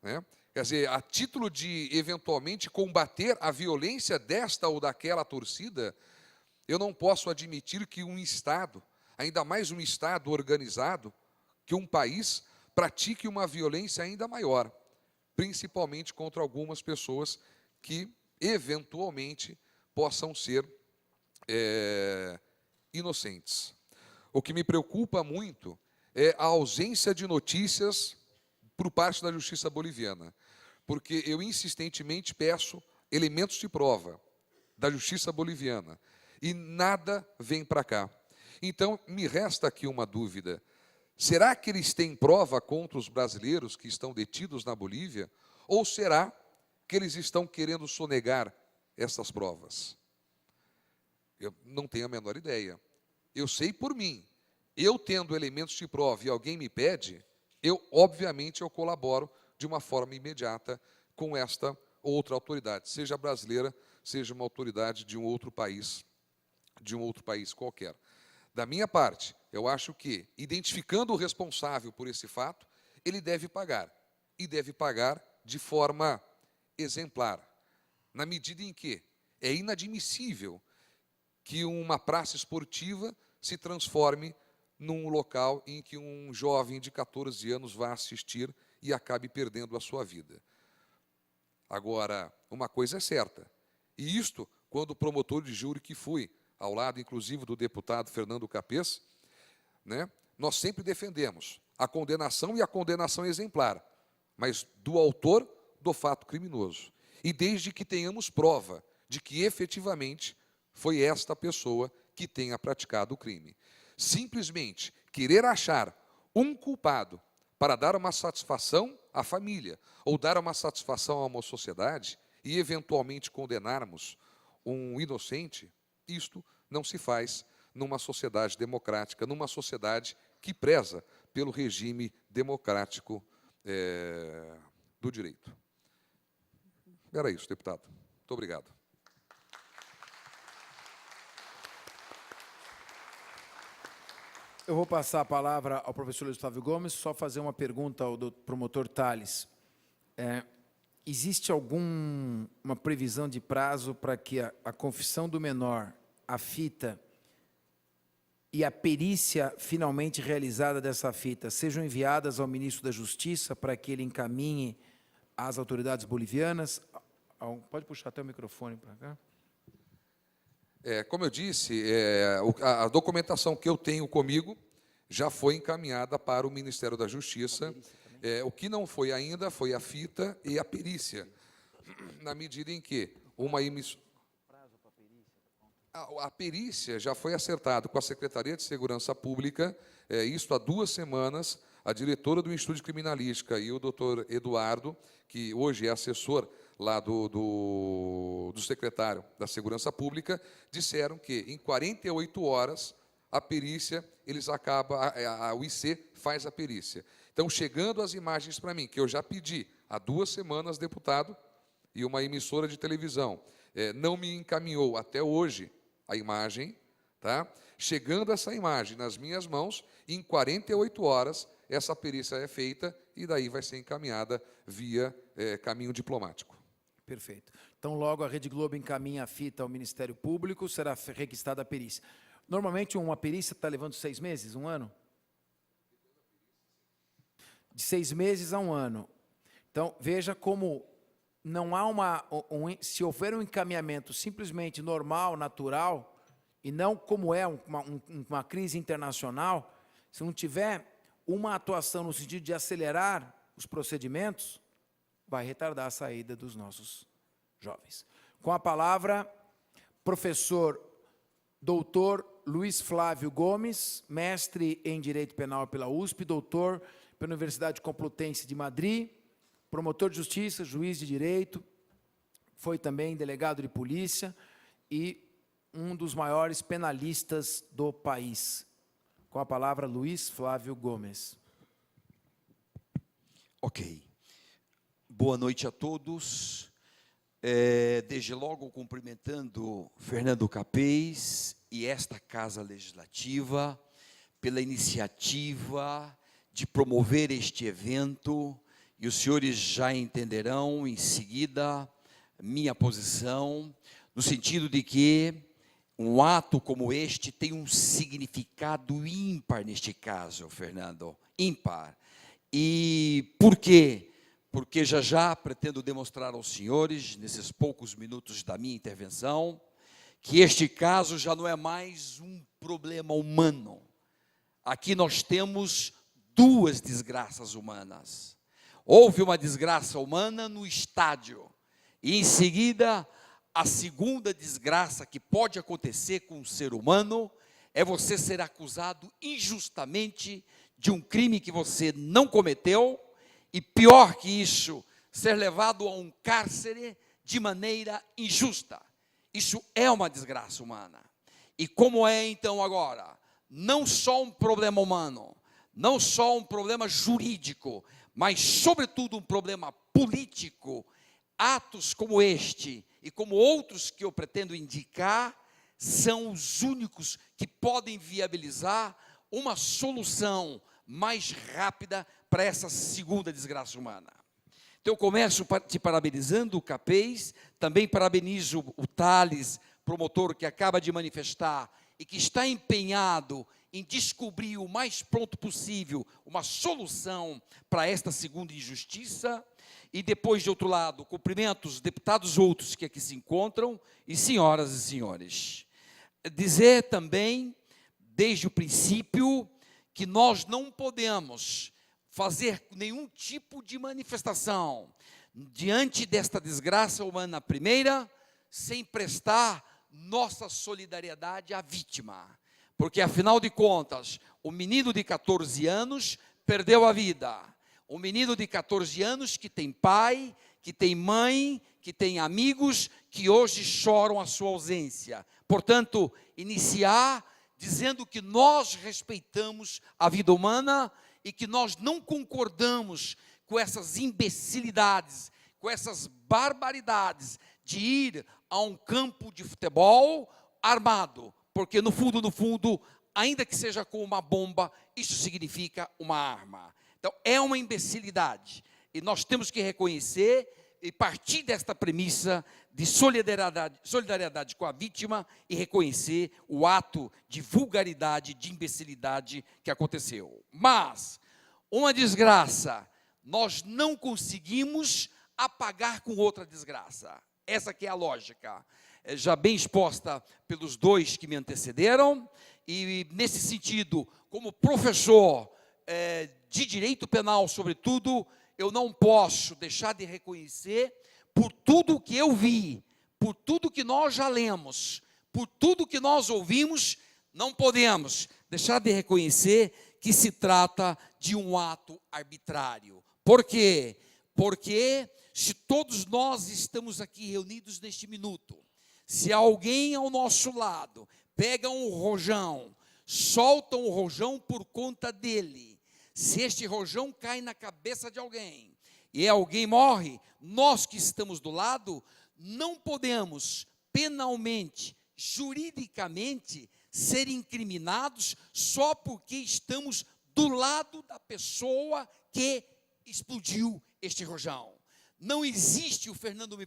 Né? Quer dizer, a título de, eventualmente, combater a violência desta ou daquela torcida, eu não posso admitir que um Estado, ainda mais um Estado organizado, que um país pratique uma violência ainda maior, principalmente contra algumas pessoas que, eventualmente, possam ser inocentes. O que me preocupa muito é a ausência de notícias por parte da Justiça boliviana, porque eu insistentemente peço elementos de prova da Justiça boliviana e nada vem para cá. Então, me resta aqui uma dúvida. Será que eles têm prova contra os brasileiros que estão detidos na Bolívia? Ou será que eles estão querendo sonegar essas provas? Eu não tenho a menor ideia. Eu sei por mim. Eu tendo elementos de prova e alguém me pede, obviamente, eu colaboro de uma forma imediata com esta outra autoridade, seja brasileira, seja uma autoridade de um outro país qualquer. Da minha parte, eu acho que, identificando o responsável por esse fato, ele deve pagar, e deve pagar de forma exemplar, na medida em que é inadmissível que uma praça esportiva se transforme num local em que um jovem de 14 anos vá assistir e acabe perdendo a sua vida. Agora, uma coisa é certa, e isto, quando promotor de júri que fui, ao lado, inclusive, do deputado Fernando Capês, né, nós sempre defendemos a condenação e a condenação exemplar, mas do autor do fato criminoso. E desde que tenhamos prova de que, efetivamente, foi esta pessoa que tenha praticado o crime. Simplesmente querer achar um culpado para dar uma satisfação à família ou dar uma satisfação a uma sociedade e, eventualmente, condenarmos um inocente, isto não se faz numa sociedade democrática, numa sociedade que preza pelo regime democrático do direito. Era isso, deputado. Muito obrigado. Eu vou passar a palavra ao professor Luiz Flávio Gomes, só fazer uma pergunta ao do promotor Tales. Existe alguma previsão de prazo para que a confissão do menor, a fita e a perícia finalmente realizada dessa fita sejam enviadas ao ministro da Justiça para que ele encaminhe às autoridades bolivianas? Pode puxar até o microfone para cá. Como eu disse, a documentação que eu tenho comigo já foi encaminhada para o Ministério da Justiça. O que não foi ainda foi a fita e a perícia, na medida em que uma emissora... A perícia já foi acertada com a Secretaria de Segurança Pública, isto há 2 semanas, a diretora do Instituto de Criminalística e o doutor Eduardo, que hoje é assessor lá do secretário da Segurança Pública, disseram que em 48 horas a perícia, o IC faz a perícia. Então, chegando as imagens para mim, que eu já pedi há 2 semanas, deputado, e uma emissora de televisão não me encaminhou até hoje a imagem, tá? Chegando essa imagem nas minhas mãos, em 48 horas, essa perícia é feita e daí vai ser encaminhada via caminho diplomático. Perfeito. Então, logo a Rede Globo encaminha a fita ao Ministério Público, será requisitada a perícia. Normalmente, uma perícia está levando 6 meses, 1 ano? De 6 meses a 1 ano. Então, veja como não há se houver um encaminhamento simplesmente normal, natural, e não como é uma crise internacional, se não tiver uma atuação no sentido de acelerar os procedimentos, vai retardar a saída dos nossos jovens. Com a palavra, professor doutor Luiz Flávio Gomes, mestre em Direito Penal pela USP, doutor pela Universidade Complutense de Madrid, promotor de justiça, juiz de direito, foi também delegado de polícia e um dos maiores penalistas do país. Com a palavra, Luiz Flávio Gomes. Ok. Boa noite a todos. Desde logo cumprimentando Fernando Capês e esta Casa Legislativa pela iniciativa de promover este evento, e os senhores já entenderão em seguida minha posição, no sentido de que um ato como este tem um significado ímpar neste caso, Fernando, ímpar. E por quê? Porque já pretendo demonstrar aos senhores, nesses poucos minutos da minha intervenção, que este caso já não é mais um problema humano. Aqui nós temos 2 desgraças humanas. Houve uma desgraça humana no estádio, e em seguida, a segunda desgraça que pode acontecer com um ser humano é você ser acusado injustamente de um crime que você não cometeu, e pior que isso, ser levado a um cárcere de maneira injusta. Isso é uma desgraça humana. E como é então agora? Não só um problema humano, não só um problema jurídico, mas sobretudo um problema político. Atos como este e como outros que eu pretendo indicar são os únicos que podem viabilizar uma solução mais rápida para essa segunda desgraça humana. Então eu começo te parabenizando, Capês, também parabenizo o Thales, promotor que acaba de manifestar e que está empenhado em descobrir o mais pronto possível uma solução para esta segunda injustiça. E depois, de outro lado, cumprimento os deputados outros que aqui se encontram, e senhoras e senhores. Dizer também, desde o princípio, que nós não podemos fazer nenhum tipo de manifestação diante desta desgraça humana primeira, sem prestar nossa solidariedade à vítima. Porque, afinal de contas, o menino de 14 anos perdeu a vida. Um menino de 14 anos que tem pai, que tem mãe, que tem amigos, que hoje choram a sua ausência. Portanto, iniciar dizendo que nós respeitamos a vida humana e que nós não concordamos com essas imbecilidades, com essas barbaridades de ir a um campo de futebol armado, porque no fundo, ainda que seja com uma bomba, isso significa uma arma. Então, é uma imbecilidade, e nós temos que reconhecer e partir desta premissa de solidariedade com a vítima e reconhecer o ato de vulgaridade, de imbecilidade que aconteceu. Mas, uma desgraça, nós não conseguimos apagar com outra desgraça. Essa que é a lógica, já bem exposta pelos 2 que me antecederam, e nesse sentido, como professor de direito penal, sobretudo, eu não posso deixar de reconhecer, por tudo que eu vi, por tudo que nós já lemos, por tudo que nós ouvimos, não podemos deixar de reconhecer que se trata de um ato arbitrário. Por quê? Porque se todos nós estamos aqui reunidos neste minuto, se alguém ao nosso lado pega um rojão, solta um rojão por conta dele, se este rojão cai na cabeça de alguém e alguém morre, nós que estamos do lado não podemos penalmente, juridicamente, ser incriminados só porque estamos do lado da pessoa que explodiu este rojão. Não existe, o Fernando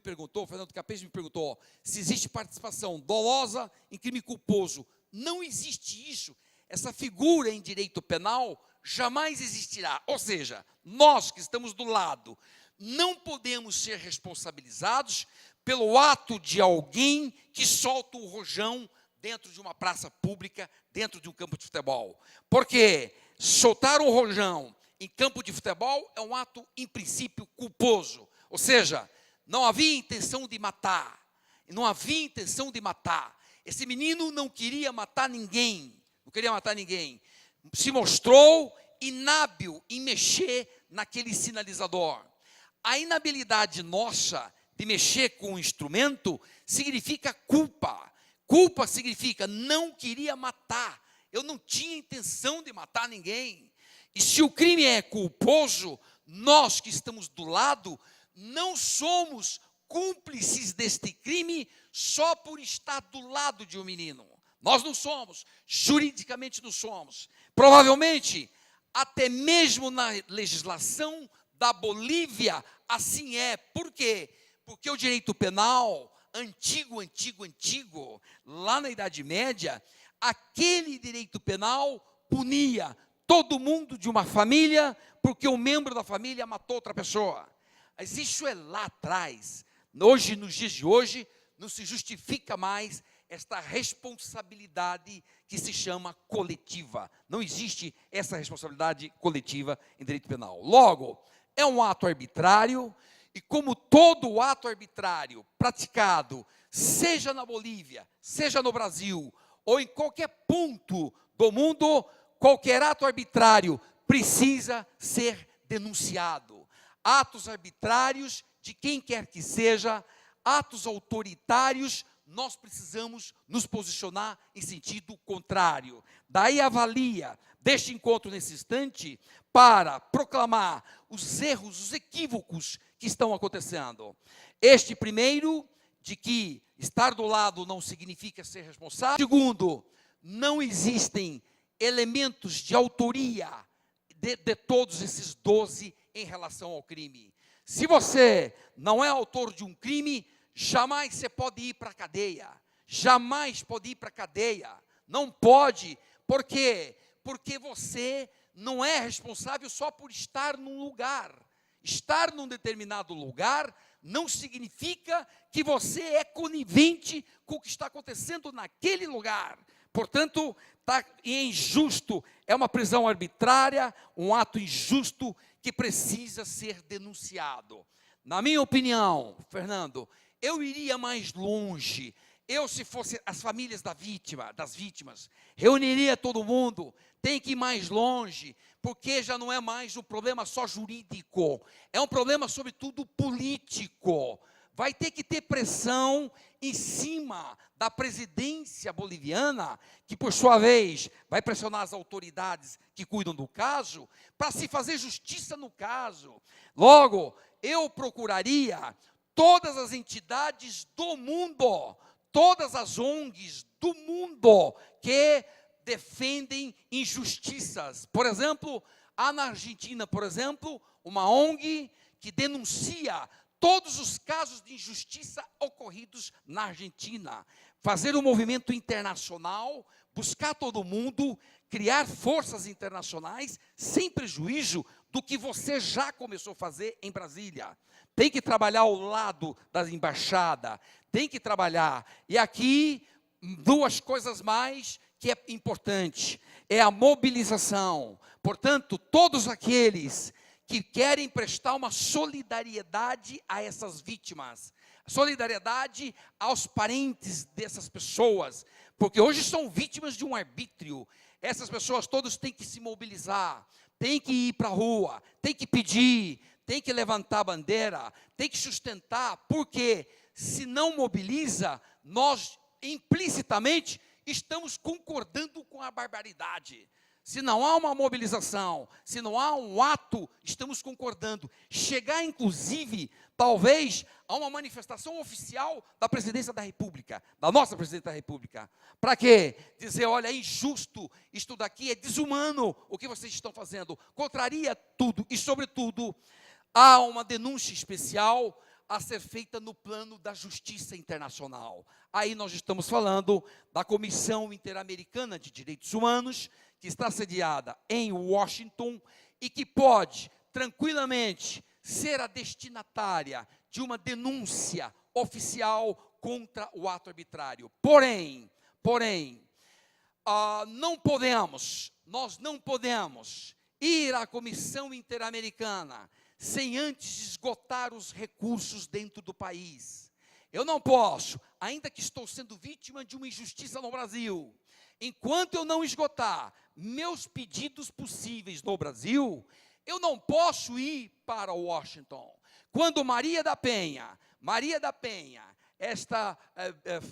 Capês me perguntou, se existe participação dolosa em crime culposo. Não existe isso. Essa figura em direito penal jamais existirá. Ou seja, nós que estamos do lado, não podemos ser responsabilizados pelo ato de alguém que solta um rojão dentro de uma praça pública, dentro de um campo de futebol. Porque soltar um rojão em campo de futebol é um ato, em princípio, culposo. Ou seja, não havia intenção de matar. Não havia intenção de matar. Esse menino não queria matar ninguém. Não queria matar ninguém. Se mostrou inábil em mexer naquele sinalizador. A inabilidade nossa de mexer com o instrumento significa culpa. Culpa significa não queria matar. Eu não tinha intenção de matar ninguém. E se o crime é culposo, nós que estamos do lado, não somos cúmplices deste crime só por estar do lado de um menino. Nós não somos, juridicamente não somos. Provavelmente, até mesmo na legislação da Bolívia, assim é. Por quê? Porque o direito penal, antigo, lá na Idade Média, aquele direito penal punia todo mundo de uma família, porque um membro da família matou outra pessoa. Mas isso é lá atrás. Hoje, nos dias de hoje, não se justifica mais esta responsabilidade que se chama coletiva. Não existe essa responsabilidade coletiva em direito penal. Logo, é um ato arbitrário, e como todo ato arbitrário praticado, seja na Bolívia, seja no Brasil, ou em qualquer ponto do mundo, qualquer ato arbitrário precisa ser denunciado. Atos arbitrários, de quem quer que seja, atos autoritários, nós precisamos nos posicionar em sentido contrário. Daí a valia deste encontro nesse instante para proclamar os erros, os equívocos que estão acontecendo. Este primeiro, de que estar do lado não significa ser responsável. Segundo, não existem elementos de autoria de todos esses 12 em relação ao crime. Se você não é autor de um crime, jamais você pode ir para a cadeia. Jamais pode ir para a cadeia. Não pode. Por quê? Porque você não é responsável só por estar num lugar. Estar num determinado lugar não significa que você é conivente com o que está acontecendo naquele lugar. Portanto, é injusto, é uma prisão arbitrária, um ato injusto que precisa ser denunciado. Na minha opinião, Fernando, eu iria mais longe. Eu, se fosse as famílias das vítimas, reuniria todo mundo, tem que ir mais longe, porque já não é mais um problema só jurídico, é um problema, sobretudo, político. Vai ter que ter pressão em cima da presidência boliviana, que, por sua vez, vai pressionar as autoridades que cuidam do caso, para se fazer justiça no caso. Logo, eu procuraria todas as entidades do mundo, todas as ONGs do mundo que defendem injustiças. Por exemplo, há na Argentina, por exemplo, uma ONG que denuncia todos os casos de injustiça ocorridos na Argentina. Fazer um movimento internacional, buscar todo mundo, criar forças internacionais, sem prejuízo do que você já começou a fazer em Brasília. Tem que trabalhar ao lado da embaixada, tem que trabalhar. E aqui, duas coisas mais que é importante, é a mobilização. Portanto, todos aqueles que querem prestar uma solidariedade a essas vítimas, solidariedade aos parentes dessas pessoas, porque hoje são vítimas de um arbítrio. Essas pessoas todas têm que se mobilizar, têm que ir para a rua, têm que pedir, têm que levantar a bandeira, têm que sustentar, porque se não mobiliza, nós implicitamente estamos concordando com a barbaridade. se não há uma mobilização, se não há um ato, estamos concordando. Chegar, inclusive, talvez, a uma manifestação oficial da Presidência da República, da nossa Presidente da República. Para quê? Dizer, olha, é injusto, isto daqui é desumano, o que vocês estão fazendo. Contraria tudo e, sobretudo, há uma denúncia especial a ser feita no plano da justiça internacional. Aí nós estamos falando da Comissão Interamericana de Direitos Humanos, que está sediada em Washington e que pode, tranquilamente, ser a destinatária de uma denúncia oficial contra o ato arbitrário. Porém, nós não podemos ir à Comissão Interamericana sem antes esgotar os recursos dentro do país. Eu não posso, ainda que estou sendo vítima de uma injustiça no Brasil, enquanto eu não esgotar meus pedidos possíveis no Brasil, eu não posso ir para Washington. Quando Maria da Penha, esta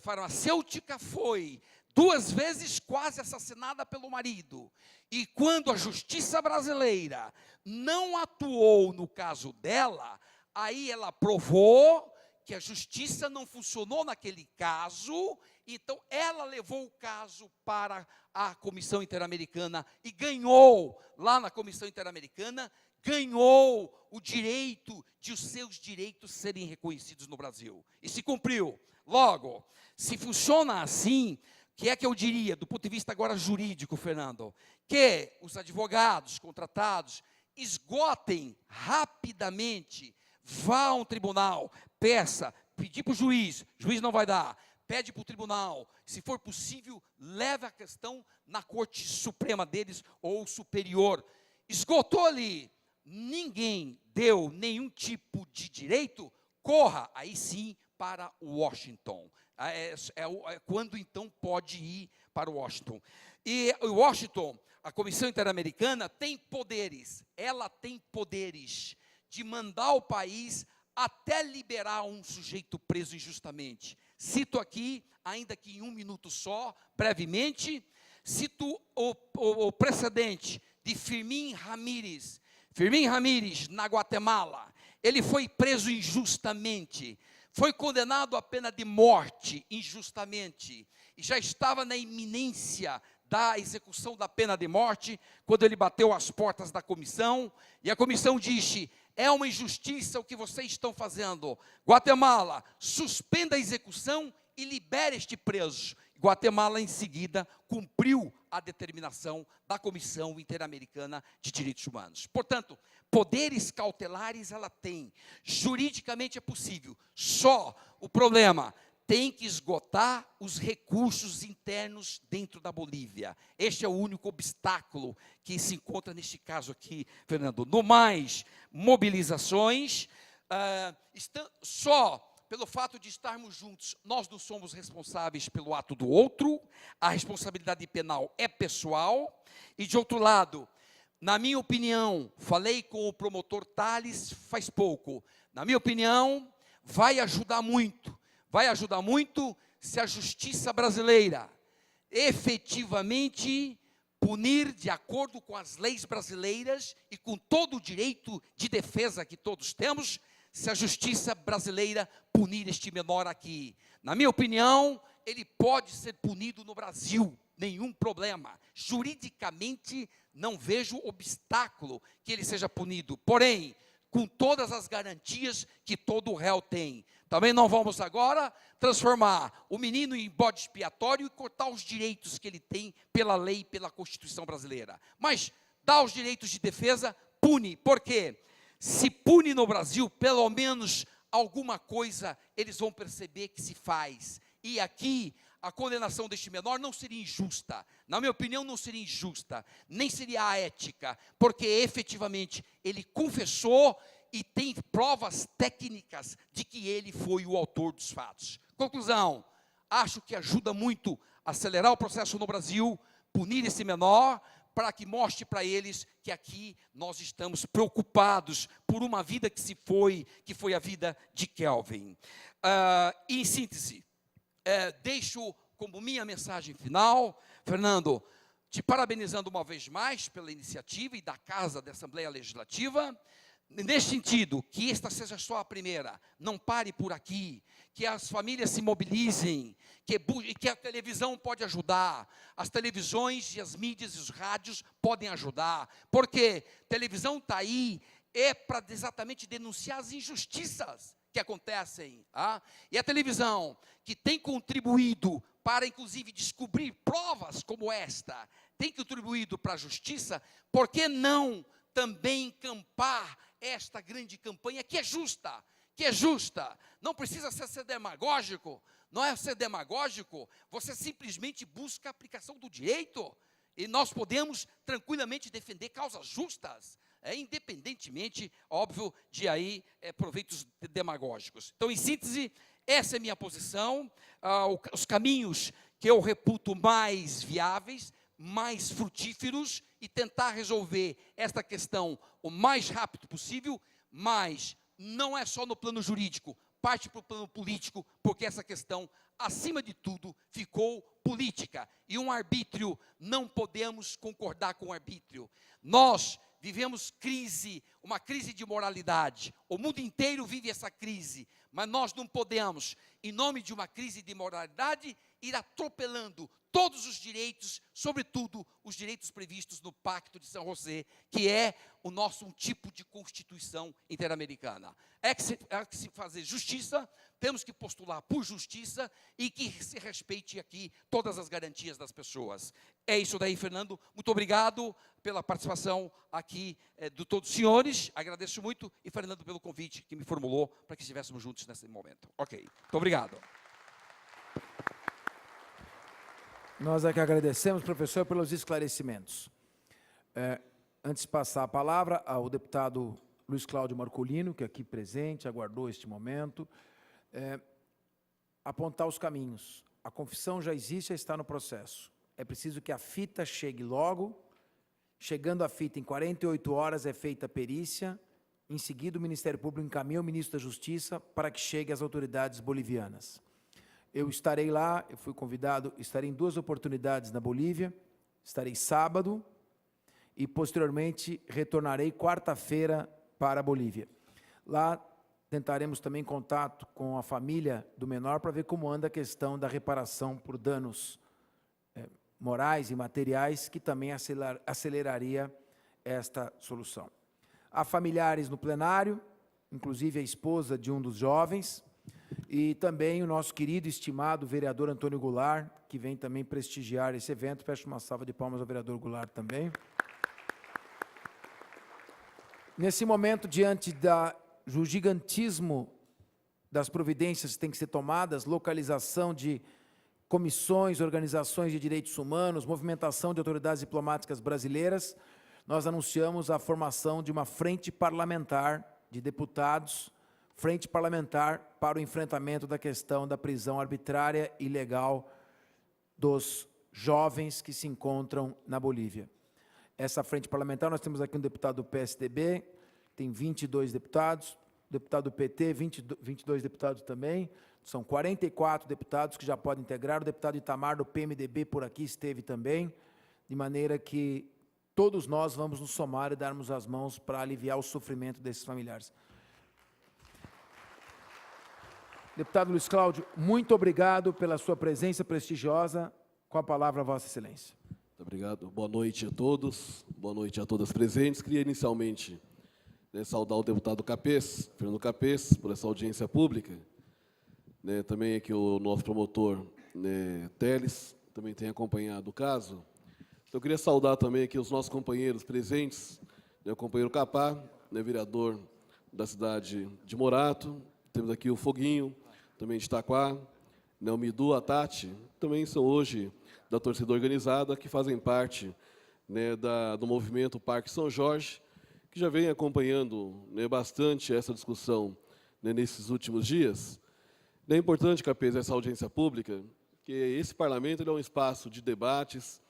farmacêutica foi 2 vezes quase assassinada pelo marido, e quando a justiça brasileira não atuou no caso dela, aí ela provou que a justiça não funcionou naquele caso, então ela levou o caso para a Comissão Interamericana e ganhou, lá na Comissão Interamericana, ganhou o direito de os seus direitos serem reconhecidos no Brasil. E se cumpriu. Logo, se funciona assim, que é que eu diria, do ponto de vista agora jurídico, Fernando, que os advogados contratados esgotem rapidamente, vá a um tribunal, peça, pedir para o juiz não vai dar, pede para o tribunal, se for possível, leve a questão na Corte Suprema deles ou superior. Esgotou ali, ninguém deu nenhum tipo de direito, corra, aí sim, para Washington. Quando então pode ir para Washington. E Washington, a Comissão Interamericana tem poderes, ela tem poderes de mandar o país até liberar um sujeito preso injustamente. Cito aqui, ainda que em 1 minuto só, brevemente, cito o precedente de Firmin Ramírez. Firmin Ramírez, na Guatemala, ele foi preso injustamente, foi condenado à pena de morte injustamente, e já estava na iminência da execução da pena de morte, quando ele bateu às portas da comissão, e a comissão disse, é uma injustiça o que vocês estão fazendo. Guatemala, suspenda a execução e libere este preso. Guatemala, em seguida, cumpriu a determinação da Comissão Interamericana de Direitos Humanos. Portanto, poderes cautelares ela tem. Juridicamente é possível. Só o problema, tem que esgotar os recursos internos dentro da Bolívia. Este é o único obstáculo que se encontra neste caso aqui, Fernando. No mais, mobilizações, só pelo fato de estarmos juntos, nós não somos responsáveis pelo ato do outro, a responsabilidade penal é pessoal, e de outro lado, na minha opinião, falei com o promotor Tales faz pouco, na minha opinião, vai ajudar muito se a justiça brasileira efetivamente punir de acordo com as leis brasileiras e com todo o direito de defesa que todos temos, se a justiça brasileira punir este menor aqui. Na minha opinião, ele pode ser punido no Brasil, nenhum problema. Juridicamente, não vejo obstáculo que ele seja punido. Porém, com todas as garantias que todo réu tem. Também não vamos agora transformar o menino em bode expiatório e cortar os direitos que ele tem pela lei e pela Constituição brasileira. Mas dá os direitos de defesa, pune. Por quê? Se pune no Brasil, pelo menos alguma coisa eles vão perceber que se faz. E aqui, a condenação deste menor não seria injusta. Na minha opinião, não seria injusta, nem seria ética, porque efetivamente ele confessou e tem provas técnicas de que ele foi o autor dos fatos. Conclusão, acho que ajuda muito a acelerar o processo no Brasil, punir esse menor, para que mostre para eles que aqui nós estamos preocupados por uma vida que se foi, que foi a vida de Kelvin. Em síntese, deixo como minha mensagem final, Fernando, te parabenizando uma vez mais pela iniciativa e da Casa da Assembleia Legislativa, nesse sentido, que esta seja só a primeira, não pare por aqui, que as famílias se mobilizem, que a televisão pode ajudar, as televisões e as mídias e os rádios podem ajudar, porque televisão está aí, para exatamente denunciar as injustiças que acontecem, e a televisão, que tem contribuído para, inclusive, descobrir provas como esta, tem contribuído para a justiça, por que não também encampar esta grande campanha que é justa, não precisa ser demagógico, não é ser demagógico, você simplesmente busca a aplicação do direito, e nós podemos tranquilamente defender causas justas, independentemente, óbvio, de aí proveitos demagógicos. Então, em síntese, essa é a minha posição, os caminhos que eu reputo mais viáveis, mais frutíferos, e tentar resolver esta questão o mais rápido possível, mas não é só no plano jurídico, parte para o plano político, porque essa questão, acima de tudo, ficou política, e um arbítrio, não podemos concordar com o arbítrio. Nós vivemos uma crise de moralidade, o mundo inteiro vive essa crise, mas nós não podemos, em nome de uma crise de moralidade, ir atropelando todos os direitos, sobretudo os direitos previstos no Pacto de São José, que é um tipo de Constituição interamericana. É que se fazer justiça, temos que postular por justiça e que se respeite aqui todas as garantias das pessoas. É isso daí, Fernando. Muito obrigado pela participação aqui de todos os senhores. Agradeço muito, e Fernando pelo convite que me formulou para que estivéssemos juntos nesse momento. Ok, muito obrigado. Nós é que agradecemos, professor, pelos esclarecimentos. Antes de passar a palavra ao deputado Luiz Cláudio Marcolino, que é aqui presente, aguardou este momento, apontar os caminhos. A confissão já existe, já está no processo. É preciso que a fita chegue logo. Chegando a fita, em 48 horas é feita a perícia. Em seguida, o Ministério Público encaminha o ministro da Justiça para que chegue às autoridades bolivianas. Eu estarei lá, eu fui convidado, estarei em 2 oportunidades na Bolívia, estarei sábado e, posteriormente, retornarei quarta-feira para a Bolívia. Lá, tentaremos também contato com a família do menor para ver como anda a questão da reparação por danos morais e materiais, que também aceleraria esta solução. Há familiares no plenário, inclusive a esposa de um dos jovens, e também o nosso querido e estimado vereador Antônio Goulart, que vem também prestigiar esse evento. Peço uma salva de palmas ao vereador Goulart também. Nesse momento, diante do gigantismo das providências que têm que ser tomadas, localização de comissões, organizações de direitos humanos, movimentação de autoridades diplomáticas brasileiras, nós anunciamos a formação de uma frente parlamentar de deputados, frente parlamentar para o enfrentamento da questão da prisão arbitrária e ilegal dos jovens que se encontram na Bolívia. Essa frente parlamentar, nós temos aqui um deputado do PSDB, tem 22 deputados, deputado do PT, 22 deputados também, são 44 deputados que já podem integrar, o deputado Itamar do PMDB por aqui esteve também, de maneira que todos nós vamos nos somar e darmos as mãos para aliviar o sofrimento desses familiares. Deputado Luiz Cláudio, muito obrigado pela sua presença prestigiosa. Com a palavra, Vossa Excelência. Muito obrigado. Boa noite a todos. Boa noite a todas presentes. Queria inicialmente saudar o deputado Capês, Fernando Capês, por essa audiência pública. Também aqui o nosso promotor, Teles, também tem acompanhado o caso. Então, eu queria saudar também aqui os nossos companheiros presentes, o companheiro Capá, vereador da cidade de Morato. Temos aqui o Foguinho, também de Itaquá, o Midu, a Tati, também são hoje da torcida organizada, que fazem parte do movimento Parque São Jorge, que já vem acompanhando bastante essa discussão nesses últimos dias. É importante, Capês, essa audiência pública, que esse parlamento é um espaço de debates,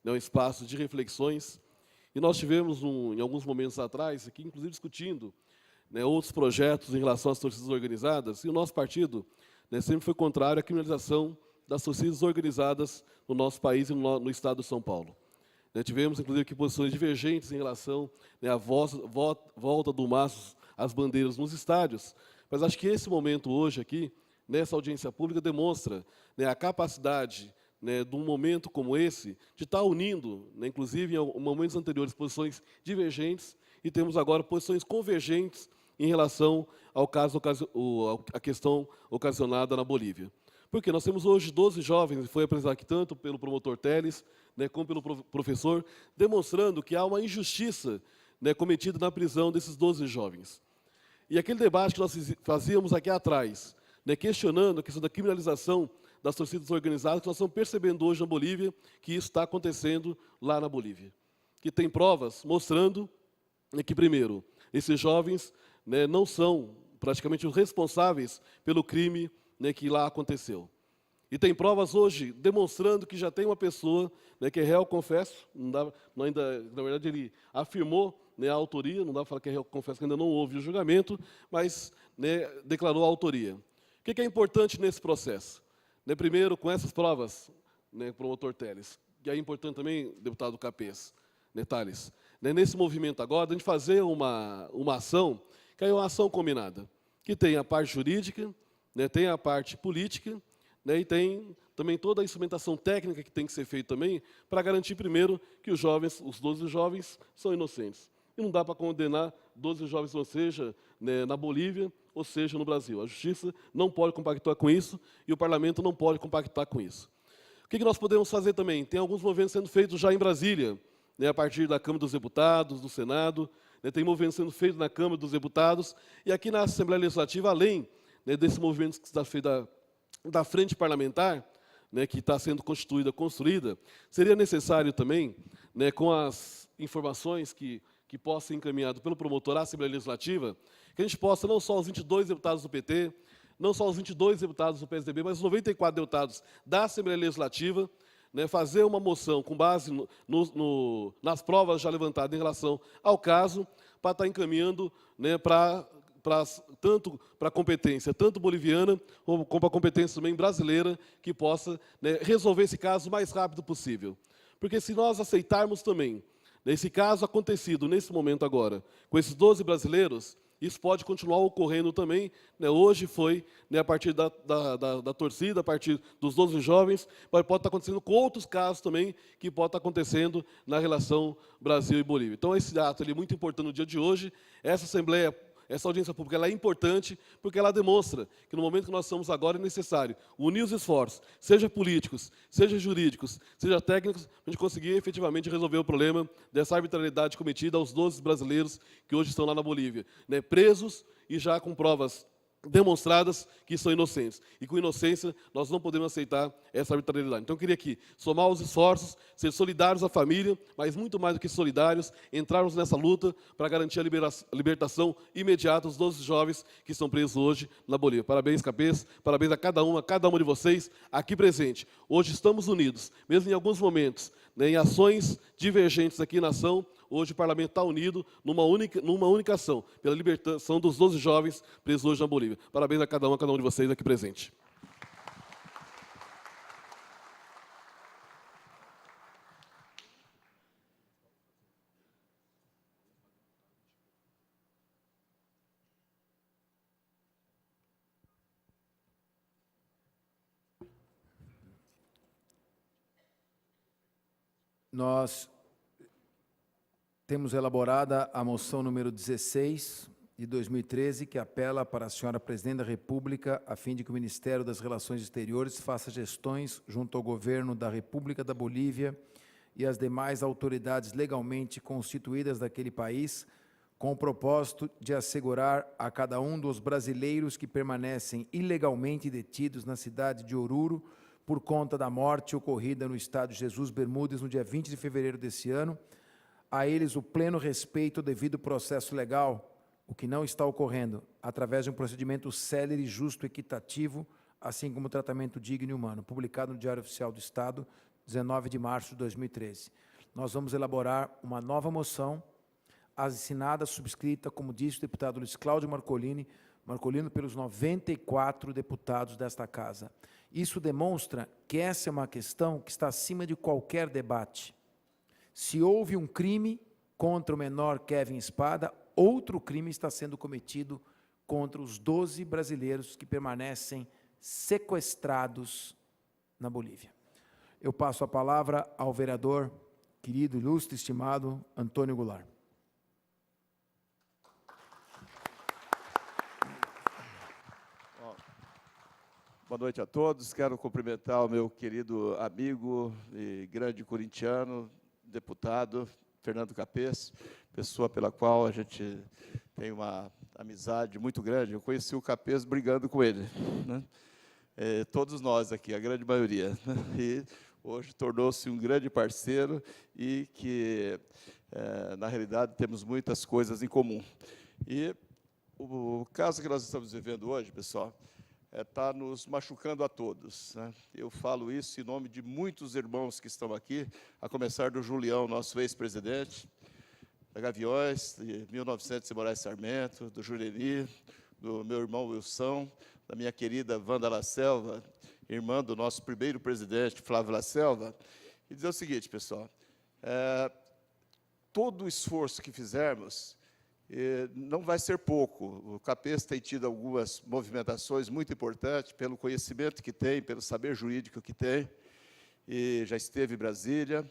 é um espaço de reflexões, e nós tivemos, em alguns momentos atrás, aqui, inclusive discutindo outros projetos em relação às torcidas organizadas, e o nosso partido sempre foi contrário à criminalização das torcidas organizadas no nosso país e no estado de São Paulo. né, tivemos, inclusive, aqui posições divergentes em relação, né, à volta do MAS às bandeiras nos estádios, mas acho que esse momento hoje aqui, nessa audiência pública, demonstra, né, a capacidade, né, de um momento como esse, de estar unindo, né, inclusive em momentos anteriores, posições divergentes, e temos agora posições convergentes em relação ao caso, a questão ocasionada na Bolívia. Porque nós temos hoje 12 jovens, e foi apresentado aqui tanto pelo promotor Teles, né, como pelo professor, demonstrando que há uma injustiça, né, cometida na prisão desses 12 jovens. E aquele debate que nós fazíamos aqui atrás, né, questionando a questão da criminalização das torcidas organizadas, que nós estamos percebendo hoje na Bolívia que isso está acontecendo lá na Bolívia. Que tem provas mostrando, né, que, primeiro, esses jovens, né, não são praticamente os responsáveis pelo crime, né, que lá aconteceu. E tem provas hoje demonstrando que já tem uma pessoa, né, que é réu confesso, ainda, na verdade ele afirmou, né, a autoria, não dá para falar que é réu confesso, que ainda não houve o julgamento, mas, né, declarou a autoria. O que é importante nesse processo? Né, primeiro, com essas provas, né, promotor Teles, que é importante também, deputado Capês, né, Tales, né, nesse movimento agora, a gente fazer uma ação, que é uma ação combinada, que tem a parte jurídica, né, tem a parte política, né, e tem também toda a instrumentação técnica que tem que ser feita também para garantir, primeiro, que os jovens, os 12 jovens, são inocentes. E não dá para condenar 12 jovens, ou seja, né, na Bolívia, ou seja, no Brasil. A justiça não pode compactuar com isso e o parlamento não pode compactuar com isso. O que nós podemos fazer também? Tem alguns movimentos sendo feitos já em Brasília, né, a partir da Câmara dos Deputados, do Senado, né, tem movimentos sendo feitos na Câmara dos Deputados, e aqui na Assembleia Legislativa, além, né, desse movimento que está feito da frente parlamentar, né, que está sendo construída, seria necessário também, né, com as informações que possam ser encaminhadas pelo promotor à Assembleia Legislativa, que a gente possa, não só os 22 deputados do PT, não só os 22 deputados do PSDB, mas os 94 deputados da Assembleia Legislativa, né, fazer uma moção com base nas provas já levantadas em relação ao caso, para estar encaminhando, né, tanto para a competência tanto boliviana, como para a competência também brasileira, que possa, né, resolver esse caso o mais rápido possível. Porque se nós aceitarmos também, nesse caso acontecido, nesse momento agora, com esses 12 brasileiros, isso pode continuar ocorrendo também, né, hoje foi, né, a partir da torcida, a partir dos 12 jovens, mas pode estar acontecendo com outros casos também, que pode estar acontecendo na relação Brasil e Bolívia. Então, esse ato é muito importante no dia de hoje. Essa Assembleia, essa audiência pública, ela é importante porque ela demonstra que no momento que nós estamos agora é necessário unir os esforços, seja políticos, seja jurídicos, seja técnicos, para a gente conseguir efetivamente resolver o problema dessa arbitrariedade cometida aos 12 brasileiros que hoje estão lá na Bolívia, né, presos e já com provas demonstradas que são inocentes. E com inocência, nós não podemos aceitar essa arbitrariedade. Então, eu queria aqui somar os esforços, ser solidários à família, mas muito mais do que solidários, entrarmos nessa luta para garantir a libertação imediata dos 12 jovens que estão presos hoje na Bolívia. Parabéns, Capês, parabéns a cada uma de vocês aqui presente. Hoje estamos unidos, mesmo em alguns momentos, né, em ações divergentes aqui na ação. Hoje o parlamento está unido numa única ação, pela libertação dos 12 jovens presos hoje na Bolívia. Parabéns a cada um de vocês aqui presente. Nós temos elaborada a moção número 16 de 2013, que apela para a senhora Presidente da República, a fim de que o Ministério das Relações Exteriores faça gestões junto ao governo da República da Bolívia e as demais autoridades legalmente constituídas daquele país, com o propósito de assegurar a cada um dos brasileiros que permanecem ilegalmente detidos na cidade de Oruro por conta da morte ocorrida no estado de Jesus Bermúdez no dia 20 de fevereiro desse ano, a eles o pleno respeito ao devido processo legal, o que não está ocorrendo, através de um procedimento célere, justo e equitativo, assim como tratamento digno e humano, publicado no Diário Oficial do Estado, 19 de março de 2013. Nós vamos elaborar uma nova moção, assinada, subscrita, como disse o deputado Luiz Cláudio Marcolino pelos 94 deputados desta Casa. Isso demonstra que essa é uma questão que está acima de qualquer debate. Se houve um crime contra o menor Kevin Spada, outro crime está sendo cometido contra os 12 brasileiros que permanecem sequestrados na Bolívia. Eu passo a palavra ao vereador, querido, ilustre, estimado Antônio Goulart. Boa noite a todos. Quero cumprimentar o meu querido amigo e grande corintiano, deputado Fernando Capês, pessoa pela qual a gente tem uma amizade muito grande. Eu conheci o Capês brigando com ele, né? Todos nós aqui, a grande maioria, né? E hoje tornou-se um grande parceiro e que, na realidade, temos muitas coisas em comum. E o caso que nós estamos vivendo hoje, pessoal, está nos machucando a todos, né? Eu falo isso em nome de muitos irmãos que estão aqui, a começar do Julião, nosso ex-presidente, da Gaviões, de 1900 e Moraes Sarmento, do Jureli, do meu irmão Wilson, da minha querida Wanda La Selva, irmã do nosso primeiro presidente, Flávio La Selva, e dizer o seguinte, pessoal, todo o esforço que fizermos não vai ser pouco. O Capês tem tido algumas movimentações muito importantes, pelo conhecimento que tem, pelo saber jurídico que tem, e já esteve em Brasília.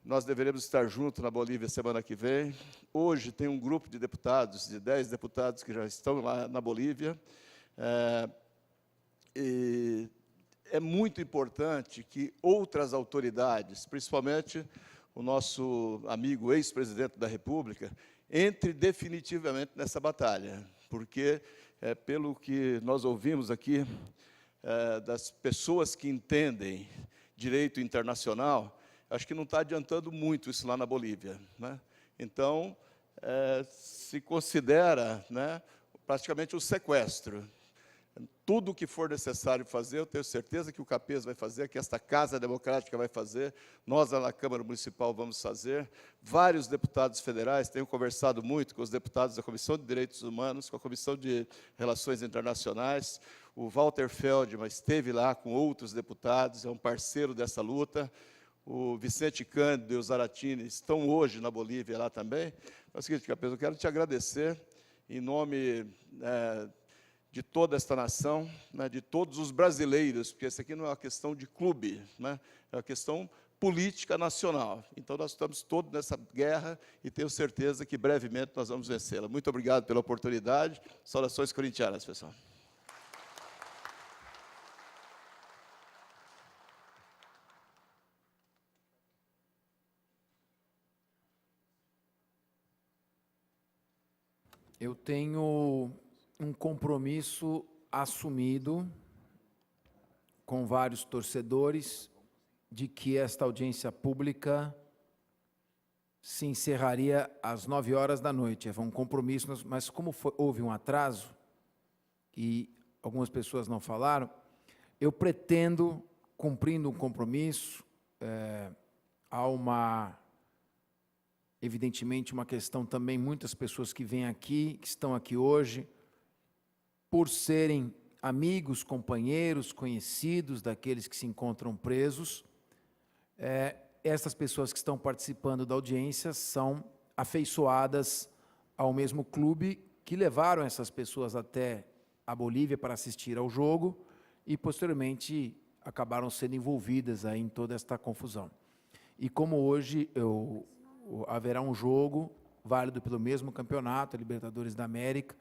Nós deveremos estar juntos na Bolívia semana que vem. Hoje tem um grupo de deputados, de 10 deputados que já estão lá na Bolívia. E é muito importante que outras autoridades, principalmente o nosso amigo ex-presidente da República, entre definitivamente nessa batalha, porque, pelo que nós ouvimos aqui, das pessoas que entendem direito internacional, acho que não está adiantando muito isso lá na Bolívia, né? Então, se considera, né, praticamente um sequestro. Tudo o que for necessário fazer, eu tenho certeza que o Capês vai fazer, que esta Casa Democrática vai fazer, nós lá na Câmara Municipal vamos fazer, vários deputados federais, tenho conversado muito com os deputados da Comissão de Direitos Humanos, com a Comissão de Relações Internacionais, o Walter Feldman esteve lá com outros deputados, é um parceiro dessa luta, o Vicente Cândido e o Zaratini estão hoje na Bolívia lá também. É o seguinte, Capês, eu quero te agradecer, em nome de toda esta nação, né, de todos os brasileiros, porque isso aqui não é uma questão de clube, né, é uma questão política nacional. Então, nós estamos todos nessa guerra e tenho certeza que brevemente nós vamos vencê-la. Muito obrigado pela oportunidade. Saudações corintianas, pessoal. Eu tenho um compromisso assumido com vários torcedores de que esta audiência pública se encerraria às 9 horas da noite. Foi um compromisso, mas como houve um atraso e algumas pessoas não falaram, eu pretendo, cumprindo um compromisso, há evidentemente uma questão também, muitas pessoas que vêm aqui, que estão aqui hoje, por serem amigos, companheiros, conhecidos daqueles que se encontram presos, essas pessoas que estão participando da audiência são afeiçoadas ao mesmo clube que levaram essas pessoas até a Bolívia para assistir ao jogo e, posteriormente, acabaram sendo envolvidas aí em toda esta confusão. E como hoje haverá um jogo válido pelo mesmo campeonato, a Libertadores da América,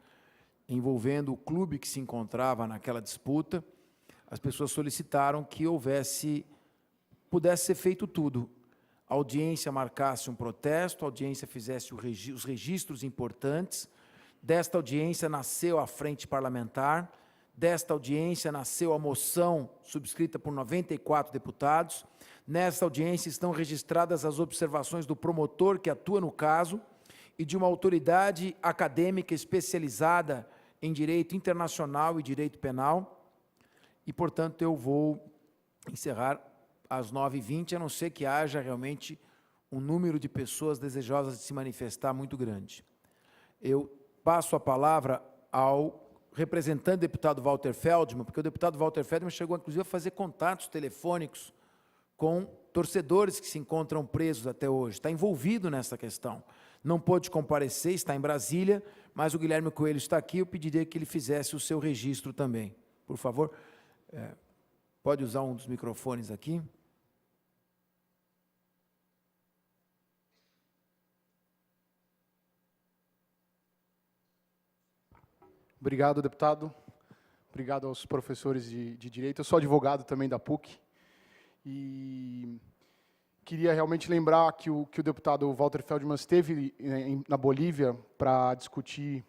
envolvendo o clube que se encontrava naquela disputa, as pessoas solicitaram que pudesse ser feito tudo. A audiência marcasse um protesto, a audiência fizesse os registros importantes, desta audiência nasceu a Frente Parlamentar, desta audiência nasceu a moção subscrita por 94 deputados, nesta audiência estão registradas as observações do promotor que atua no caso e de uma autoridade acadêmica especializada em direito internacional e direito penal, e, portanto, eu vou encerrar às 9h20, a não ser que haja realmente um número de pessoas desejosas de se manifestar muito grande. Eu passo a palavra ao representante do deputado Walter Feldman, porque o deputado Walter Feldman chegou, inclusive, a fazer contatos telefônicos com torcedores que se encontram presos até hoje, está envolvido nessa questão. Não pôde comparecer, está em Brasília, mas o Guilherme Coelho está aqui, eu pediria que ele fizesse o seu registro também. Por favor, pode usar um dos microfones aqui. Obrigado, deputado. Obrigado aos professores de Direito. Eu sou advogado também da PUC. E queria realmente lembrar que o deputado Walter Feldman esteve na Bolívia para discutir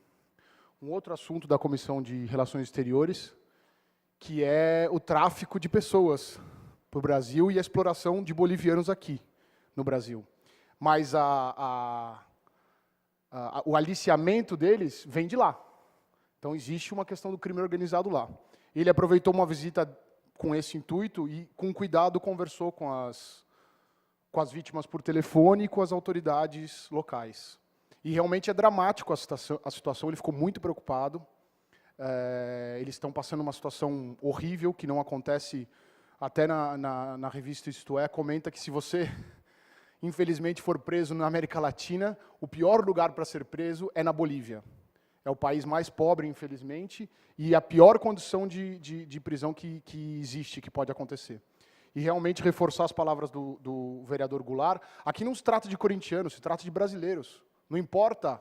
um outro assunto da Comissão de Relações Exteriores, que é o tráfico de pessoas para o Brasil e a exploração de bolivianos aqui no Brasil. Mas o aliciamento deles vem de lá. Então, existe uma questão do crime organizado lá. Ele aproveitou uma visita com esse intuito e, com cuidado, conversou com as vítimas por telefone e com as autoridades locais. E realmente é dramático a situação, ele ficou muito preocupado. Eles estão passando uma situação horrível, que não acontece, até na revista Isto É, comenta que se você, infelizmente, for preso na América Latina, o pior lugar para ser preso é na Bolívia. É o país mais pobre, infelizmente, e a pior condição de prisão que existe, que pode acontecer. E realmente reforçar as palavras do vereador Goulart, aqui não se trata de corintianos, se trata de brasileiros. Não importa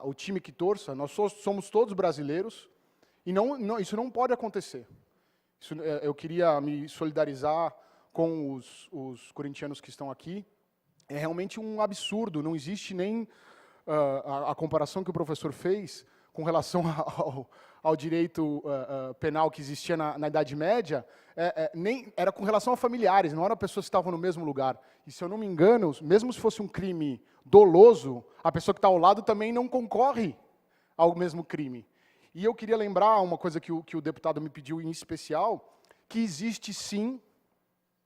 o time que torça, nós somos todos brasileiros, e isso não pode acontecer. Eu queria me solidarizar com os corintianos que estão aqui. É realmente um absurdo, não existe nem a comparação que o professor fez com relação ao direito penal que existia na Idade Média, nem era com relação a familiares, não eram pessoas que estavam no mesmo lugar. E, se eu não me engano, mesmo se fosse um crime doloso, a pessoa que está ao lado também não concorre ao mesmo crime. E eu queria lembrar uma coisa que o deputado me pediu em especial, que existe, sim,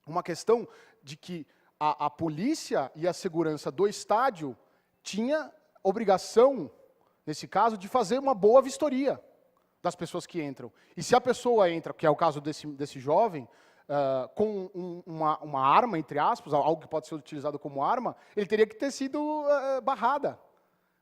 uma questão de que a polícia e a segurança do estádio tinha obrigação, nesse caso, de fazer uma boa vistoria das pessoas que entram. E se a pessoa entra, que é o caso desse jovem, com uma arma, entre aspas, algo que pode ser utilizado como arma, ele teria que ter sido barrada.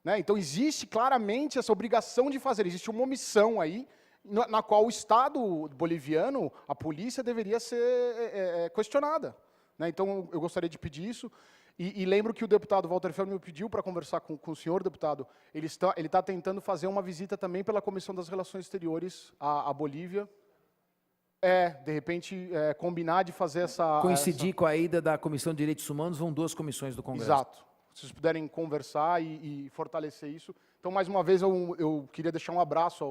Né? Então, existe claramente essa obrigação de fazer. Existe uma omissão aí, na qual o Estado boliviano, a polícia, deveria ser questionada. Né? Então, eu gostaria de pedir isso. E lembro que o deputado Walter Feldman me pediu para conversar com o senhor, deputado. Ele está tentando fazer uma visita também pela Comissão das Relações Exteriores à Bolívia. De repente, combinar de fazer essa... Coincidir com a ida da Comissão de Direitos Humanos, vão 2 comissões do Congresso. Exato. Se vocês puderem conversar e fortalecer isso. Então, mais uma vez, eu queria deixar um abraço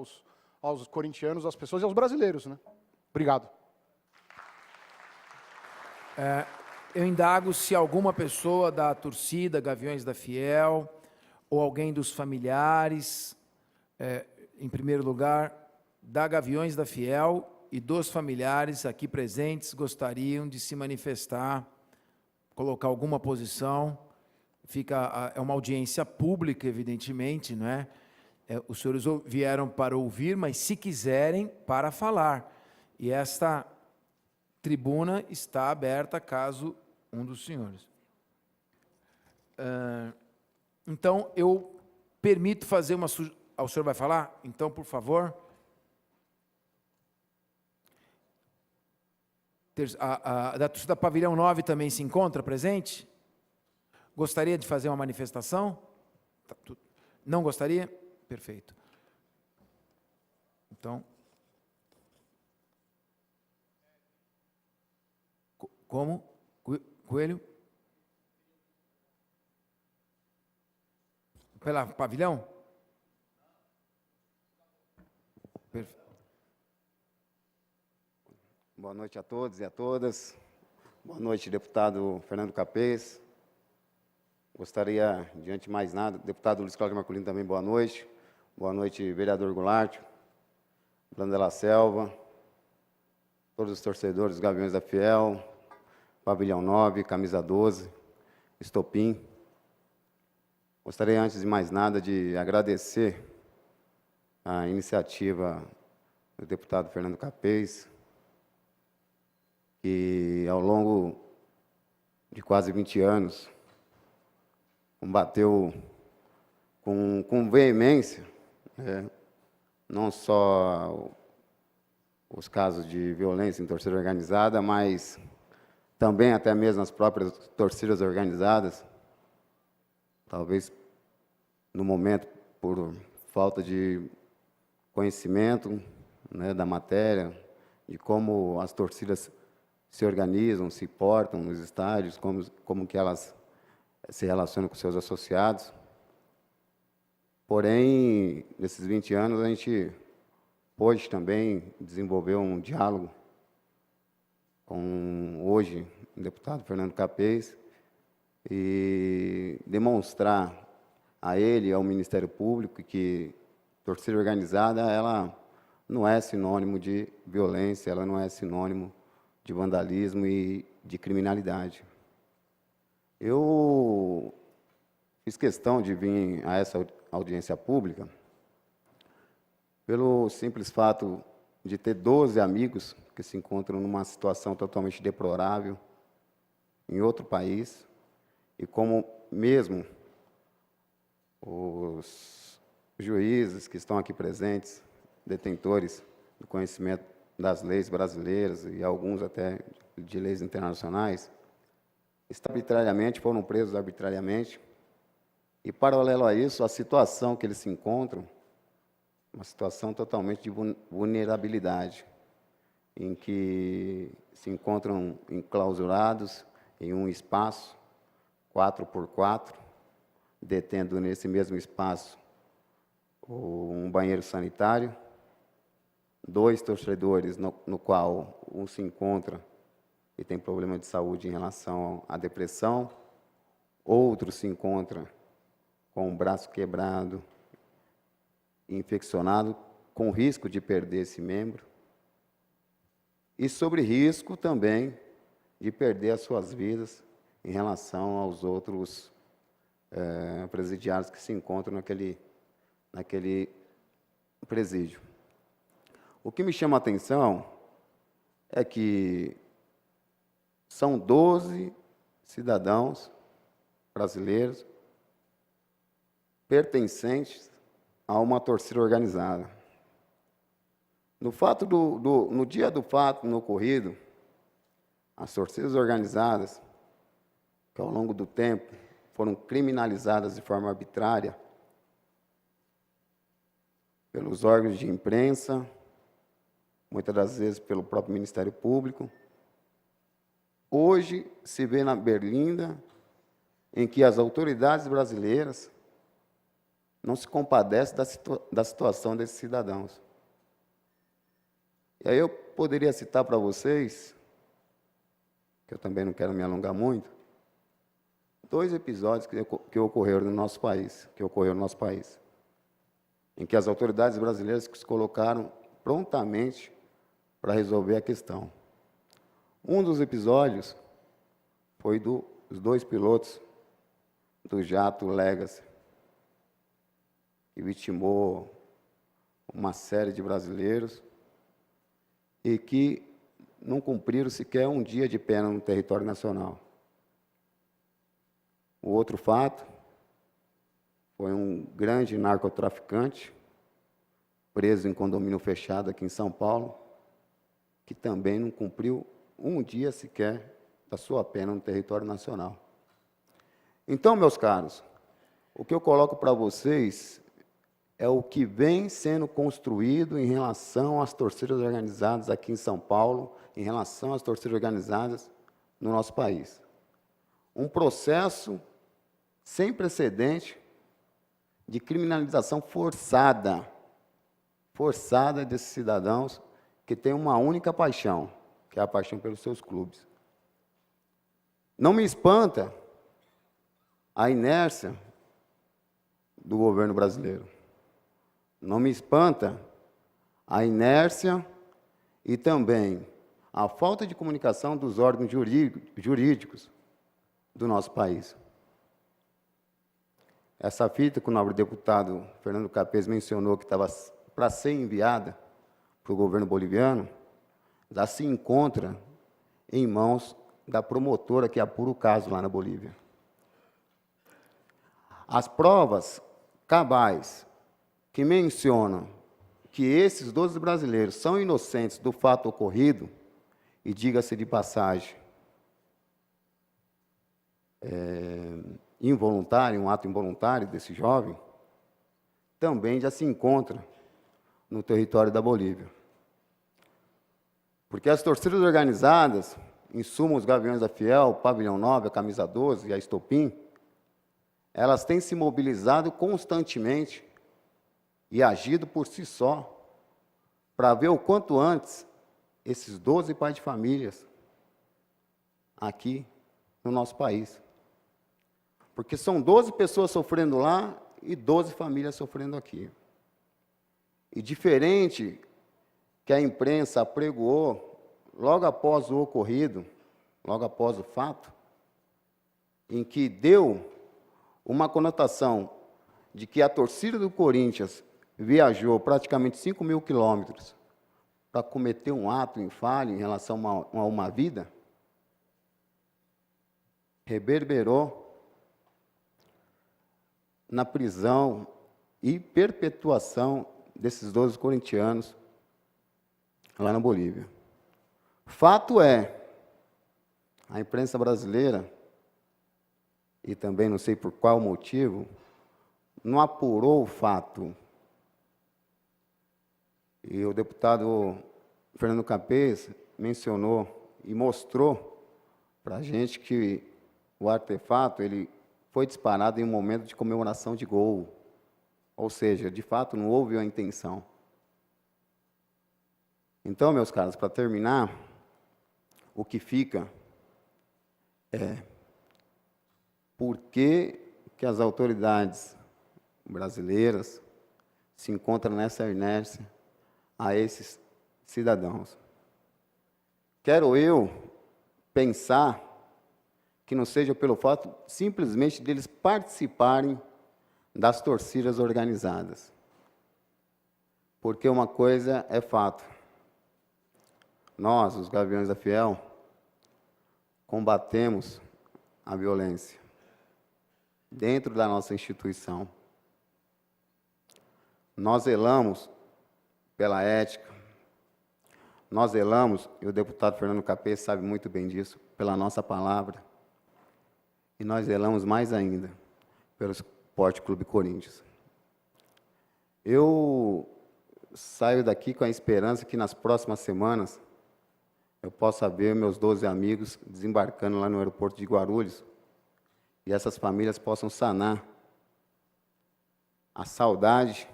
aos corintianos, às pessoas e aos brasileiros. Né? Obrigado. Eu indago se alguma pessoa da torcida Gaviões da Fiel, ou alguém dos familiares, em primeiro lugar, da Gaviões da Fiel e dos familiares aqui presentes, gostariam de se manifestar, colocar alguma posição. É uma audiência pública, evidentemente, não é? Os senhores vieram para ouvir, mas, se quiserem, para falar. E esta tribuna está aberta caso um dos senhores. Então, eu permito fazer uma sugestão. O senhor vai falar? Então, por favor. Da torcida Pavilhão 9 também se encontra presente? Gostaria de fazer uma manifestação? Não gostaria? Perfeito. Então... Como? Coelho? Pela Pavilhão? Perfeito. Boa noite a todos e a todas. Boa noite, deputado Fernando Capês. Gostaria, diante de mais nada, deputado Luiz Cláudio Marculino também, boa noite. Boa noite, vereador Goulart, Plano de la Selva, todos os torcedores dos Gaviões da Fiel, Pavilhão 9, Camisa 12, Estopim. Gostaria, antes de mais nada, de agradecer a iniciativa do deputado Fernando Capês, que, ao longo de quase 20 anos, combateu com veemência, né, não só os casos de violência em torcida organizada, mas também até mesmo as próprias torcidas organizadas, talvez no momento por falta de conhecimento, né, da matéria, de como as torcidas se organizam, se portam nos estádios, como que elas se relacionam com seus associados. Porém, nesses 20 anos, a gente pôde também desenvolver um diálogo com, hoje, o deputado Fernando Capês, e demonstrar a ele e ao Ministério Público que torcida organizada, ela não é sinônimo de violência, ela não é sinônimo de vandalismo e de criminalidade. Eu fiz questão de vir a essa audiência pública pelo simples fato de ter 12 amigos que se encontram numa situação totalmente deplorável em outro país, e como mesmo os juízes que estão aqui presentes, detentores do conhecimento das leis brasileiras e alguns até de leis internacionais, foram presos arbitrariamente, e, paralelo a isso, a situação que eles se encontram, uma situação totalmente de vulnerabilidade, em que se encontram enclausurados em um espaço 4x4, detendo nesse mesmo espaço um banheiro sanitário, 2 torcedores no qual um se encontra e tem problema de saúde em relação à depressão, outro se encontra com o braço quebrado, infeccionado, com risco de perder esse membro, e sobre risco também de perder as suas vidas em relação aos outros presidiários que se encontram naquele presídio. O que me chama a atenção é que são 12 cidadãos brasileiros pertencentes a uma torcida organizada. No dia do fato, no ocorrido, as torcidas organizadas, que ao longo do tempo foram criminalizadas de forma arbitrária pelos órgãos de imprensa, muitas das vezes pelo próprio Ministério Público, hoje se vê na berlinda em que as autoridades brasileiras não se compadecem da situação desses cidadãos. E aí eu poderia citar para vocês, que eu também não quero me alongar muito, 2 episódios que ocorreram no nosso país, em que as autoridades brasileiras se colocaram prontamente para resolver a questão. Um dos episódios foi dos 2 pilotos do jato Legacy, que vitimou uma série de brasileiros e que não cumpriram sequer um dia de pena no território nacional. O outro fato foi um grande narcotraficante preso em condomínio fechado aqui em São Paulo, que também não cumpriu um dia sequer da sua pena no território nacional. Então, meus caros, o que eu coloco para vocês é o que vem sendo construído em relação às torcidas organizadas aqui em São Paulo, em relação às torcidas organizadas no nosso país. Um processo sem precedente de criminalização forçada desses cidadãos que têm uma única paixão, que é a paixão pelos seus clubes. Não me espanta a inércia do governo brasileiro. Não me espanta a inércia e também a falta de comunicação dos órgãos jurídicos do nosso país. Essa fita que o nobre deputado Fernando Capês mencionou que estava para ser enviada para o governo boliviano, já se encontra em mãos da promotora que apura o caso lá na Bolívia. As provas cabais que mencionam que esses 12 brasileiros são inocentes do fato ocorrido, e diga-se de passagem, involuntário, um ato involuntário desse jovem, também já se encontra no território da Bolívia. Porque as torcidas organizadas, em suma os Gaviões da Fiel, o Pavilhão 9, a Camisa 12 e a Estopim, elas têm se mobilizado constantemente e agido por si só para ver o quanto antes esses 12 pais de famílias aqui no nosso país. Porque são 12 pessoas sofrendo lá e 12 famílias sofrendo aqui. E diferente que a imprensa apregoou logo após o ocorrido, logo após o fato, em que deu uma conotação de que a torcida do Corinthians viajou praticamente 5.000 quilômetros para cometer um ato infame em relação a uma vida, reverberou na prisão e perpetuação desses 12 corintianos lá na Bolívia. Fato é, a imprensa brasileira, e também não sei por qual motivo, não apurou o fato. E o deputado Fernando Capês mencionou e mostrou para a gente que o artefato ele foi disparado em um momento de comemoração de gol. Ou seja, de fato, não houve a intenção. Então, meus caros, para terminar, o que fica é por que as autoridades brasileiras se encontram nessa inércia a esses cidadãos. Quero eu pensar que não seja pelo fato simplesmente deles participarem das torcidas organizadas. Porque uma coisa é fato. Nós, os Gaviões da Fiel, combatemos a violência dentro da nossa instituição. Nós zelamos pela ética, nós zelamos, e o deputado Fernando Capês sabe muito bem disso, pela nossa palavra, e nós zelamos mais ainda pelo Esporte Clube Corinthians. Eu saio daqui com a esperança que nas próximas semanas eu possa ver meus 12 amigos desembarcando lá no aeroporto de Guarulhos e essas famílias possam sanar a saudade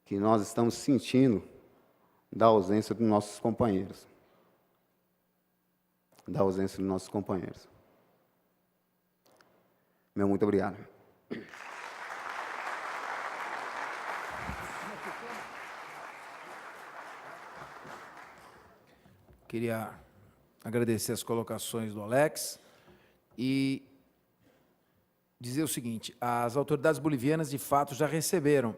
que nós estamos sentindo da ausência dos nossos companheiros. Da ausência dos nossos companheiros. Meu muito obrigado. Queria agradecer as colocações do Alex e dizer o seguinte: as autoridades bolivianas, de fato, já receberam,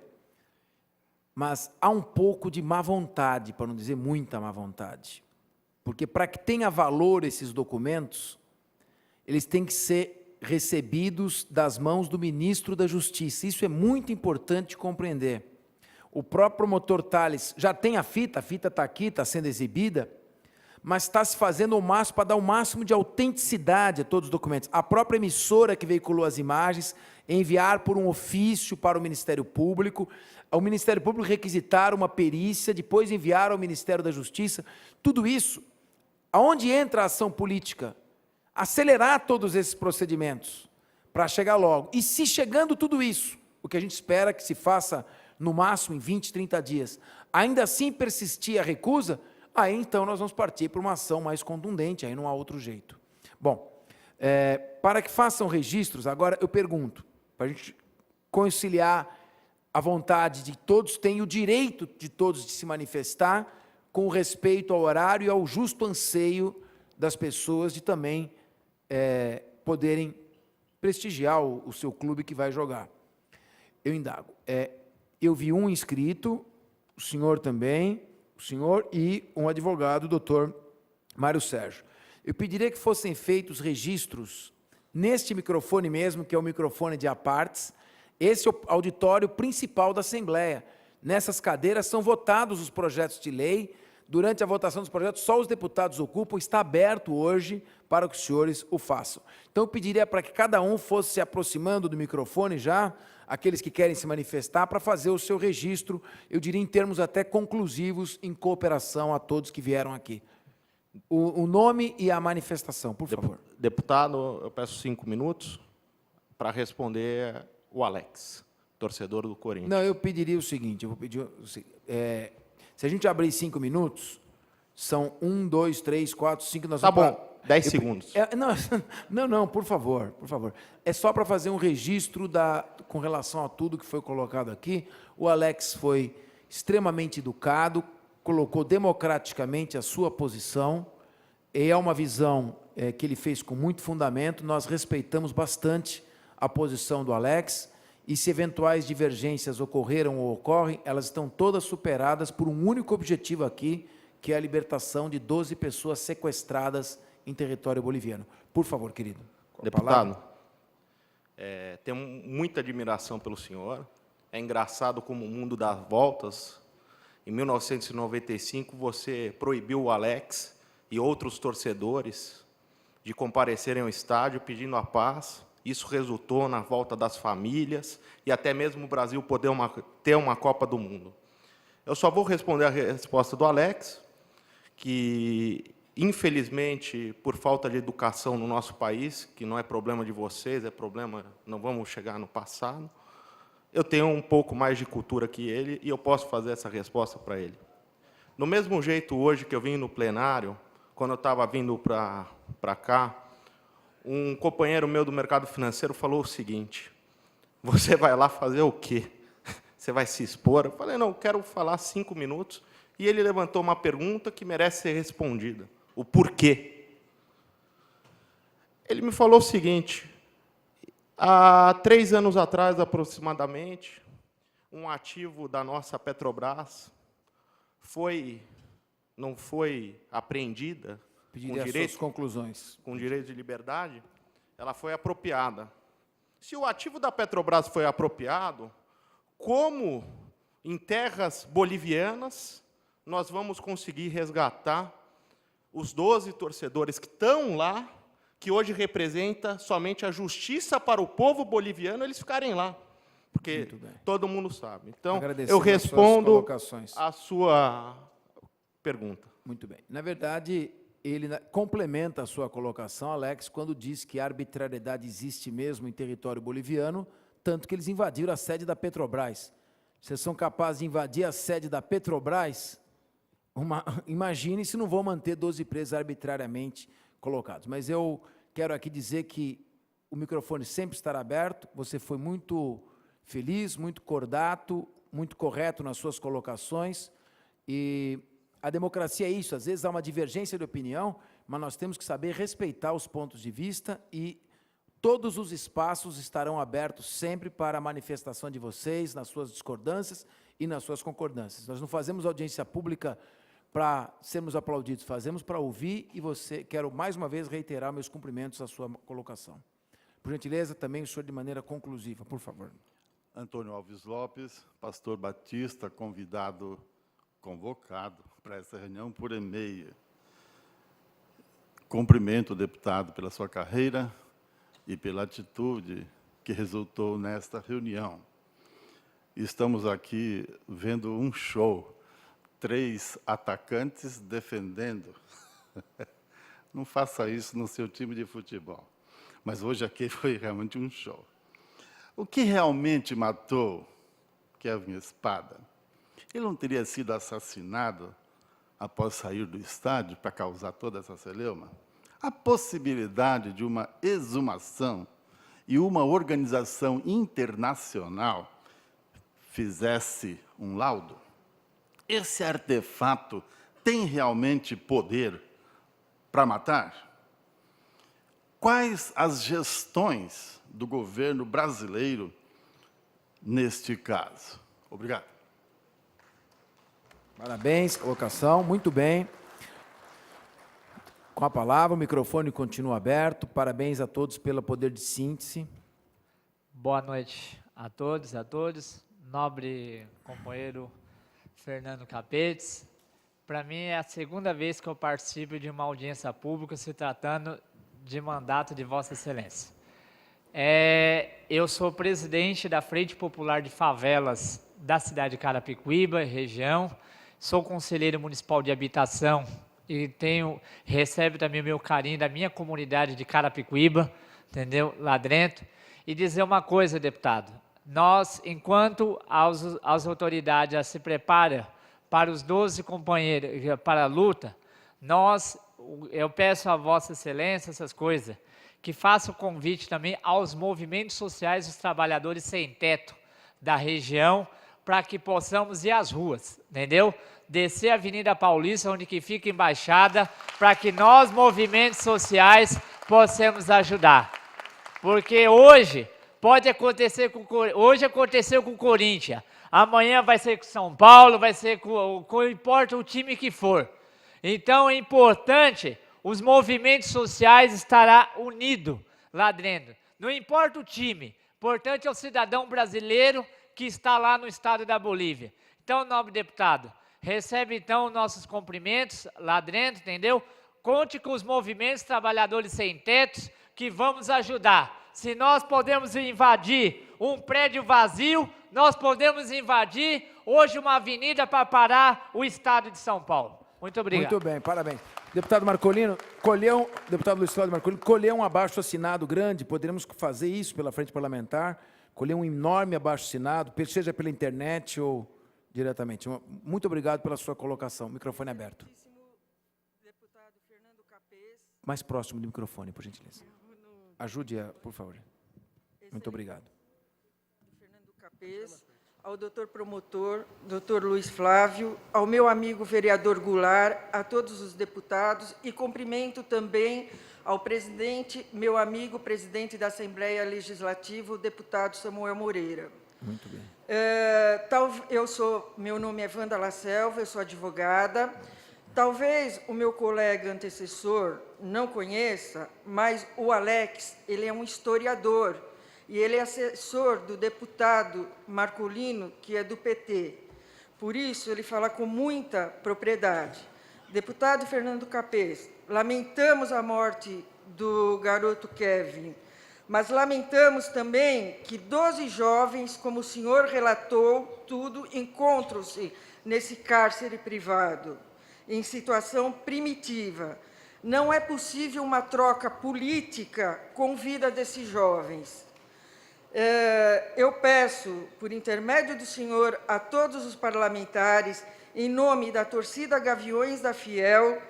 mas há um pouco de má vontade, para não dizer muita má vontade, porque para que tenha valor esses documentos, eles têm que ser recebidos das mãos do ministro da Justiça. Isso é muito importante compreender. O próprio promotor Tales já tem a fita está aqui, está sendo exibida, mas está se fazendo o máximo para dar o máximo de autenticidade a todos os documentos. A própria emissora que veiculou as imagens, enviar por um ofício para o Ministério Público, o Ministério Público requisitar uma perícia, depois enviar ao Ministério da Justiça. Tudo isso, aonde entra a ação política? Acelerar todos esses procedimentos, para chegar logo. E se chegando tudo isso, o que a gente espera que se faça no máximo em 20, 30 dias, ainda assim persistir a recusa, aí então nós vamos partir para uma ação mais contundente, aí não há outro jeito. Bom, para que façam registros, agora eu pergunto, para a gente conciliar a vontade de todos, tem o direito de todos de se manifestar, com respeito ao horário e ao justo anseio das pessoas de também poderem prestigiar o seu clube que vai jogar. Eu indago. Eu vi um inscrito, o senhor também, o senhor e um advogado, o doutor Mário Sérgio. Eu pediria que fossem feitos registros neste microfone mesmo, que é o microfone de apartes. Esse é o auditório principal da Assembleia. Nessas cadeiras são votados os projetos de lei. Durante a votação dos projetos, só os deputados ocupam. Está aberto hoje para que os senhores o façam. Então, eu pediria para que cada um fosse se aproximando do microfone já, aqueles que querem se manifestar, para fazer o seu registro, eu diria em termos até conclusivos, em cooperação a todos que vieram aqui. O nome e a manifestação, por favor. Deputado, eu peço 5 minutos para responder o Alex, torcedor do Corinthians. Não, eu pediria o seguinte, eu vou pedir, se a gente abrir 5 minutos, são 1, 2, 3, 4, 5... Tá bom, 10 segundos. Não, por favor. É só para fazer um registro com relação a tudo que foi colocado aqui. O Alex foi extremamente educado, colocou democraticamente a sua posição, e é uma visão que ele fez com muito fundamento. Nós respeitamos bastante a posição do Alex, e se eventuais divergências ocorreram ou ocorrem, elas estão todas superadas por um único objetivo aqui, que é a libertação de 12 pessoas sequestradas em território boliviano. Por favor, querido. Deputado, tenho muita admiração pelo senhor. É engraçado como o mundo dá voltas. Em 1995, você proibiu o Alex e outros torcedores de comparecerem ao estádio pedindo a paz. Isso resultou na volta das famílias e até mesmo o Brasil poder ter uma Copa do Mundo. Eu só vou responder a resposta do Alex, que, infelizmente, por falta de educação no nosso país, que não é problema de vocês, é problema, não vamos chegar no passado, eu tenho um pouco mais de cultura que ele e eu posso fazer essa resposta para ele. Do mesmo jeito, hoje que eu vim no plenário, quando eu estava vindo para cá, um companheiro meu do mercado financeiro falou o seguinte: você vai lá fazer o quê? Você vai se expor? Eu falei, não, eu quero falar 5 minutos. E ele levantou uma pergunta que merece ser respondida. O porquê? Ele me falou o seguinte: há 3 anos atrás, aproximadamente, um ativo da nossa Petrobras não foi apreendida com direito de liberdade, ela foi apropriada. Se o ativo da Petrobras foi apropriado, como em terras bolivianas nós vamos conseguir resgatar os 12 torcedores que estão lá, que hoje representa somente a justiça para o povo boliviano, eles ficarem lá, porque todo mundo sabe. Então, eu respondo a sua pergunta. Muito bem. Na verdade, ele complementa a sua colocação, Alex, quando diz que a arbitrariedade existe mesmo em território boliviano, tanto que eles invadiram a sede da Petrobras. Vocês são capazes de invadir a sede da Petrobras? Imagine se não vão manter 12 presos arbitrariamente colocados. Mas eu quero aqui dizer que o microfone sempre estará aberto. Você foi muito feliz, muito cordato, muito correto nas suas colocações. E a democracia é isso. Às vezes há uma divergência de opinião, mas nós temos que saber respeitar os pontos de vista e todos os espaços estarão abertos sempre para a manifestação de vocês, nas suas discordâncias e nas suas concordâncias. Nós não fazemos audiência pública para sermos aplaudidos, fazemos para ouvir e quero mais uma vez reiterar meus cumprimentos à sua colocação. Por gentileza, também o senhor de maneira conclusiva, por favor. Antônio Alves Lopes, pastor batista, convocado para essa reunião por e-mail. Cumprimento o deputado pela sua carreira e pela atitude que resultou nesta reunião. Estamos aqui vendo um show, 3 atacantes defendendo. Não faça isso no seu time de futebol. Mas hoje aqui foi realmente um show. O que realmente matou Kevin Espada? Ele não teria sido assassinado após sair do estádio para causar toda essa celeuma? A possibilidade de uma exumação e uma organização internacional fizesse um laudo? Esse artefato tem realmente poder para matar? Quais as gestões do governo brasileiro neste caso? Obrigado. Parabéns, colocação, muito bem. Com a palavra, o microfone continua aberto. Parabéns a todos pelo poder de síntese. Boa noite a todos e a todas. Nobre companheiro Fernando Capetes. Para mim é a segunda vez que eu participo de uma audiência pública se tratando de mandato de Vossa Excelência. Eu sou presidente da Frente Popular de Favelas da cidade de Carapicuíba, região. Sou conselheiro municipal de habitação e recebe também o meu carinho da minha comunidade de Carapicuíba, entendeu? Lá dentro. E dizer uma coisa, deputado. Nós, enquanto as autoridades se preparam para os 12 companheiros para a luta, eu peço a Vossa Excelência essas coisas, que faça o convite também aos movimentos sociais dos trabalhadores sem teto da região, para que possamos ir às ruas, entendeu? Descer a Avenida Paulista, onde que fica a embaixada, para que nós, movimentos sociais, possamos ajudar. Porque hoje pode acontecer hoje aconteceu com o Corinthians, amanhã vai ser com São Paulo, vai ser com importa o time que for. Então é importante os movimentos sociais estarem unidos lá dentro. Não importa o time, importante é o cidadão brasileiro que está lá no estado da Bolívia. Então, nobre deputado, recebe então nossos cumprimentos lá dentro, entendeu? Conte com os movimentos trabalhadores sem tetos que vamos ajudar. Se nós podemos invadir um prédio vazio, nós podemos invadir hoje uma avenida para parar o estado de São Paulo. Muito obrigado. Muito bem, parabéns. Deputado Marcolino, deputado Luiz Cláudio Marcolino, colheu um abaixo-assinado grande, poderemos fazer isso pela frente parlamentar, colher um enorme abaixo-assinado, seja pela internet ou diretamente. Muito obrigado pela sua colocação. Microfone aberto. Deputado Fernando Capês. Mais próximo do microfone, por gentileza. Ajude-a, por favor. Muito obrigado. Fernando Capês, ao doutor promotor, doutor Luiz Flávio, ao meu amigo vereador Goulart, a todos os deputados e cumprimento também ao presidente, meu amigo presidente da Assembleia Legislativa, o deputado Samuel Moreira. Muito bem. Meu nome é Wanda La Selva, eu sou advogada. Talvez o meu colega antecessor não conheça, mas o Alex, ele é um historiador e ele é assessor do deputado Marcolino, que é do PT. Por isso, ele fala com muita propriedade. Deputado Fernando Capês, lamentamos a morte do garoto Kevin, mas lamentamos também que 12 jovens, como o senhor relatou tudo, encontram-se nesse cárcere privado, em situação primitiva. Não é possível uma troca política com a vida desses jovens. Eu peço, por intermédio do senhor, a todos os parlamentares, em nome da torcida Gaviões da Fiel,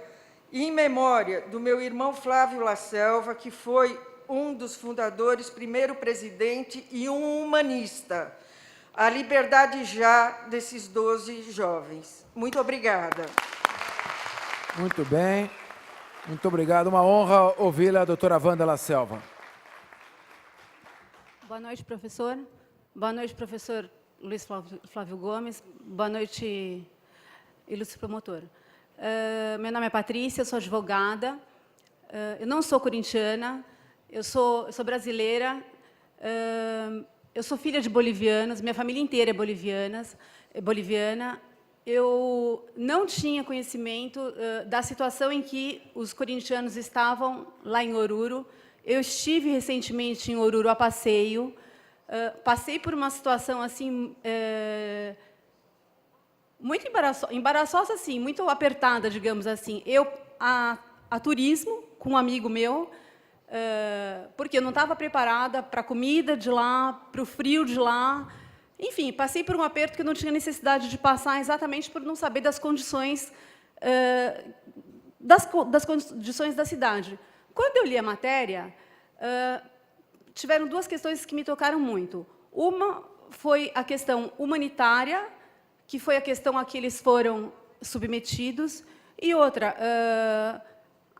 em memória do meu irmão Flávio La Selva, que foi um dos fundadores, primeiro presidente e um humanista, a liberdade já desses 12 jovens. Muito obrigada. Muito bem. Muito obrigado. Uma honra ouvir a doutora Wanda La Selva. Boa noite, professor. Boa noite, professor Luiz Flávio Gomes. Boa noite, ilustre promotor. Meu nome é Patrícia, eu sou advogada. Eu não sou corintiana, eu sou brasileira. Eu sou filha de bolivianos, minha família inteira é boliviana. Eu não tinha conhecimento da situação em que os corintianos estavam lá em Oruro. Eu estive recentemente em Oruro a passeio, passei por uma situação assim muito embaraçosa, assim, muito apertada, digamos assim. Eu a turismo com um amigo meu, porque eu não estava preparada para a comida de lá, para o frio de lá. Enfim, passei por um aperto que eu não tinha necessidade de passar, exatamente por não saber das condições das condições da cidade. Quando eu li a matéria, tiveram duas questões que me tocaram muito. Uma foi a questão humanitária, que foi a questão a que eles foram submetidos, e outra,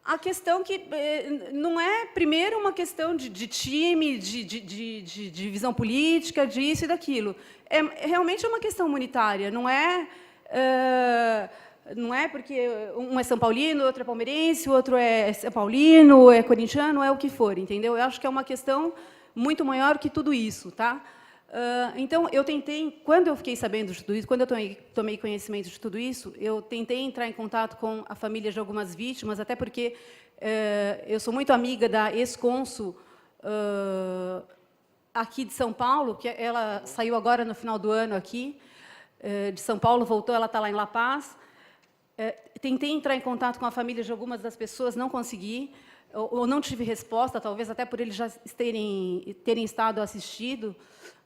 a questão que não é, primeiro, uma questão de time, de visão política, disso e daquilo. É realmente uma questão humanitária, não é Não é porque um é São Paulino, outro é palmeirense, o outro é São Paulino, é corintiano, é o que for, entendeu? Eu acho que é uma questão muito maior que tudo isso, tá? Então, eu tentei, quando eu fiquei sabendo de tudo isso, quando eu tomei conhecimento de tudo isso, eu tentei entrar em contato com a família de algumas vítimas, até porque eu sou muito amiga da ex-cônsul aqui de São Paulo, que ela saiu agora no final do ano aqui, de São Paulo, voltou, ela está lá em La Paz. Tentei entrar em contato com a família de algumas das pessoas, não consegui, ou não tive resposta, talvez até por eles já terem estado assistido.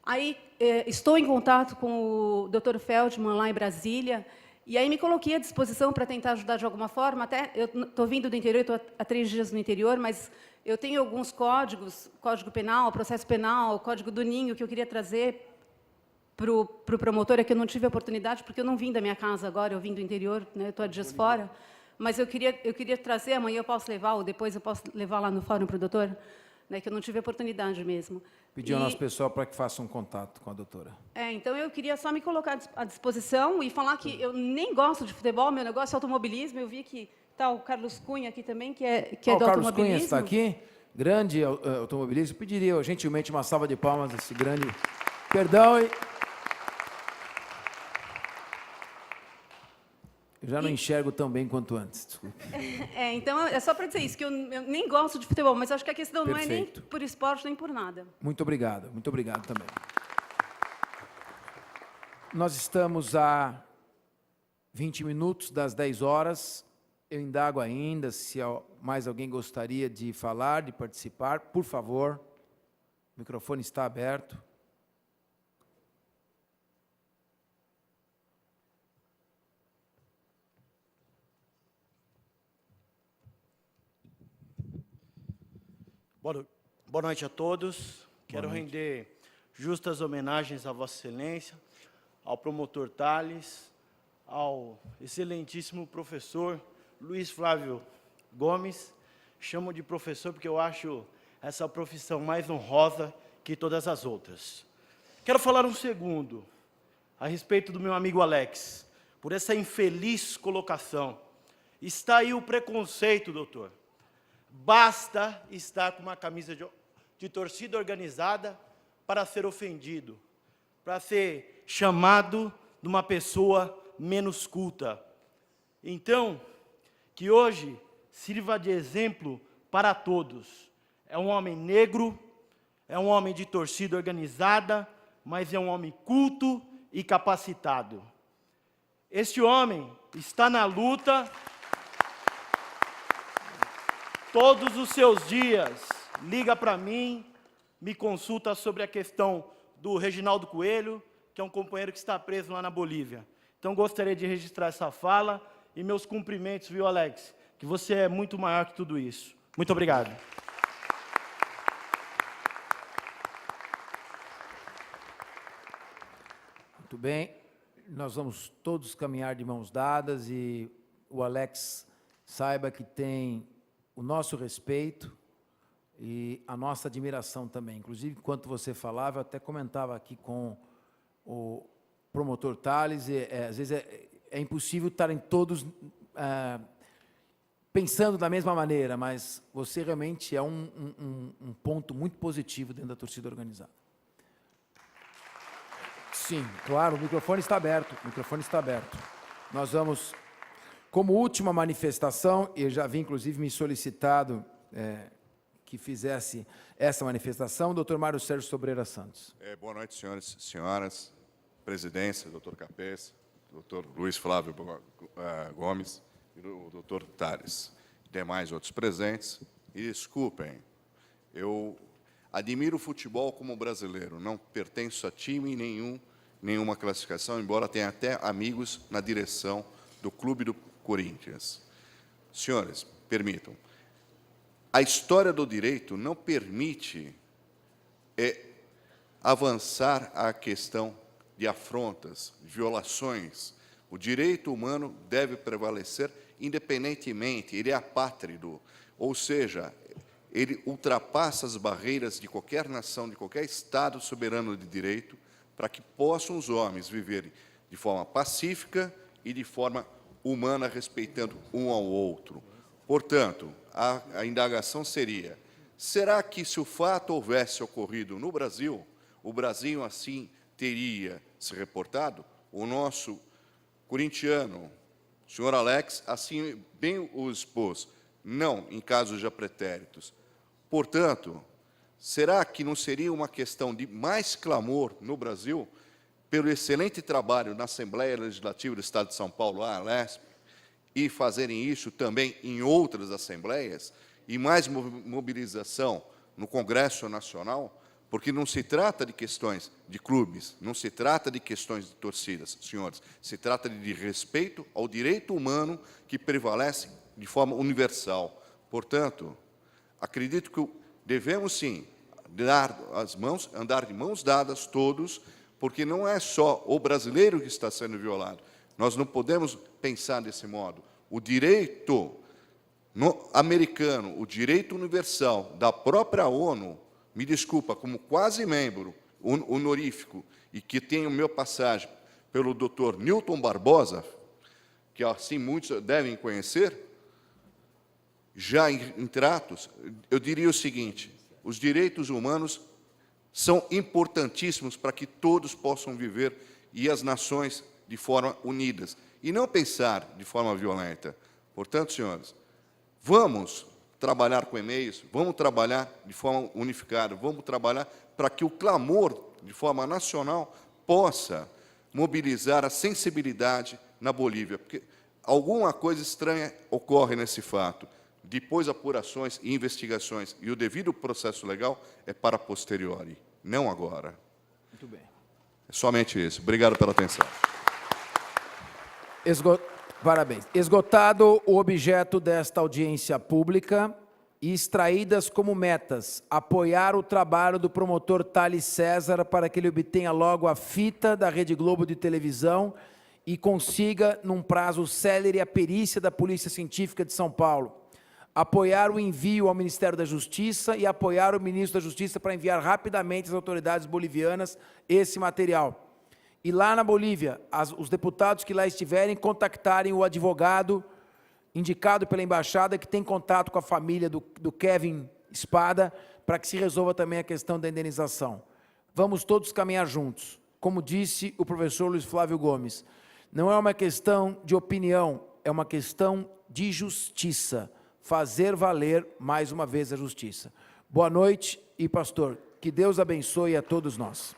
Aí, estou em contato com o Dr. Feldman, lá em Brasília, e aí me coloquei à disposição para tentar ajudar de alguma forma. Até eu estou vindo do interior, estou há 3 dias no interior, mas eu tenho alguns códigos, Código Penal, Processo Penal, Código do Ninho, que eu queria trazer para o promotor, é que eu não tive a oportunidade, porque eu não vim da minha casa agora, eu vim do interior, né, estou há dias fora, mas eu queria trazer, amanhã eu posso levar, ou depois eu posso levar lá no fórum para o doutor, né, que eu não tive a oportunidade mesmo. Pedir ao nosso pessoal para que faça um contato com a doutora. Então, eu queria só me colocar à disposição e falar que eu nem gosto de futebol, meu negócio é automobilismo, eu vi que está o Carlos Cunha aqui também, que é do automobilismo. O Carlos Cunha está aqui, grande automobilista. Eu pediria, gentilmente, uma salva de palmas a esse grande... Perdão, eu já não enxergo tão bem quanto antes, desculpe. Então, é só para dizer isso, que eu nem gosto de futebol, mas acho que a questão não é nem por esporte, nem por nada. Muito obrigado também. Nós estamos a 20 minutos das 10 horas. Eu indago ainda se mais alguém gostaria de falar, de participar. Por favor, o microfone está aberto. Boa noite a todos. Quero render justas homenagens a Vossa Excelência, ao promotor Tales, ao excelentíssimo professor Luiz Flávio Gomes. Chamo de professor porque eu acho essa profissão mais honrosa que todas as outras. Quero falar um segundo a respeito do meu amigo Alex, por essa infeliz colocação. Está aí o preconceito, doutor. Basta estar com uma camisa de torcida organizada para ser ofendido, para ser chamado de uma pessoa menos culta. Então, que hoje sirva de exemplo para todos. É um homem negro, é um homem de torcida organizada, mas é um homem culto e capacitado. Este homem está na luta... Todos os seus dias, liga para mim, me consulta sobre a questão do Reginaldo Coelho, que é um companheiro que está preso lá na Bolívia. Então, gostaria de registrar essa fala e meus cumprimentos, viu, Alex? Que você é muito maior que tudo isso. Muito obrigado. Muito bem. Nós vamos todos caminhar de mãos dadas e o Alex saiba que tem o nosso respeito e a nossa admiração também. Inclusive, enquanto você falava, eu até comentava aqui com o promotor Tales, às vezes é impossível estarem todos pensando da mesma maneira, mas você realmente é um ponto muito positivo dentro da torcida organizada. Sim, claro, o microfone está aberto, Nós vamos... Como última manifestação, eu já vi, inclusive, me solicitado que fizesse essa manifestação, o doutor Mário Sérgio Sobreira Santos. Boa noite, senhores e senhoras, presidência, doutor Capês, doutor Luiz Flávio Gomes e o doutor Tales, demais outros presentes. E desculpem, eu admiro o futebol como brasileiro, não pertenço a time nenhuma classificação, embora tenha até amigos na direção do clube do Corinthians. Senhores, permitam. A história do direito não permite avançar a questão de afrontas, violações. O direito humano deve prevalecer independentemente, ele é apátrido, ou seja, ele ultrapassa as barreiras de qualquer nação, de qualquer Estado soberano de direito, para que possam os homens viverem de forma pacífica e de forma humana, respeitando um ao outro. Portanto, a indagação seria: será que, se o fato houvesse ocorrido no Brasil, o Brasil assim teria se reportado? O nosso corintiano, o senhor Alex, assim bem o expôs, não em casos já pretéritos. Portanto, será que não seria uma questão de mais clamor no Brasil, pelo excelente trabalho na Assembleia Legislativa do Estado de São Paulo, a ALESP, e fazerem isso também em outras assembleias, e mais mobilização no Congresso Nacional? Porque não se trata de questões de clubes, não se trata de questões de torcidas, senhores. Se trata de respeito ao direito humano que prevalece de forma universal. Portanto, acredito que devemos, sim, andar de mãos dadas todos, porque não é só o brasileiro que está sendo violado. Nós não podemos pensar desse modo. O direito americano, o direito universal da própria ONU, me desculpa, como quase membro honorífico, e que tenho meu passagem pelo Dr. Newton Barbosa, que assim muitos devem conhecer, já em tratos, eu diria o seguinte: os direitos humanos são importantíssimos para que todos possam viver e as nações de forma unidas, e não pensar de forma violenta. Portanto, senhores, vamos trabalhar com e-mails, vamos trabalhar de forma unificada, vamos trabalhar para que o clamor, de forma nacional, possa mobilizar a sensibilidade na Bolívia, porque alguma coisa estranha ocorre nesse fato. Depois, apurações e investigações e o devido processo legal é para posteriori, não agora. Muito bem. É somente isso. Obrigado pela atenção. Parabéns. Esgotado o objeto desta audiência pública e extraídas como metas apoiar o trabalho do promotor Thales César para que ele obtenha logo a fita da Rede Globo de televisão e consiga, num prazo célere, a perícia da Polícia Científica de São Paulo. Apoiar o envio ao Ministério da Justiça e apoiar o ministro da Justiça para enviar rapidamente às autoridades bolivianas esse material. E lá na Bolívia, os deputados que lá estiverem contactarem o advogado indicado pela embaixada que tem contato com a família do Kevin Espada para que se resolva também a questão da indenização. Vamos todos caminhar juntos. Como disse o professor Luiz Flávio Gomes, não é uma questão de opinião, é uma questão de justiça. Fazer valer, mais uma vez, a justiça. Boa noite e, pastor, que Deus abençoe a todos nós.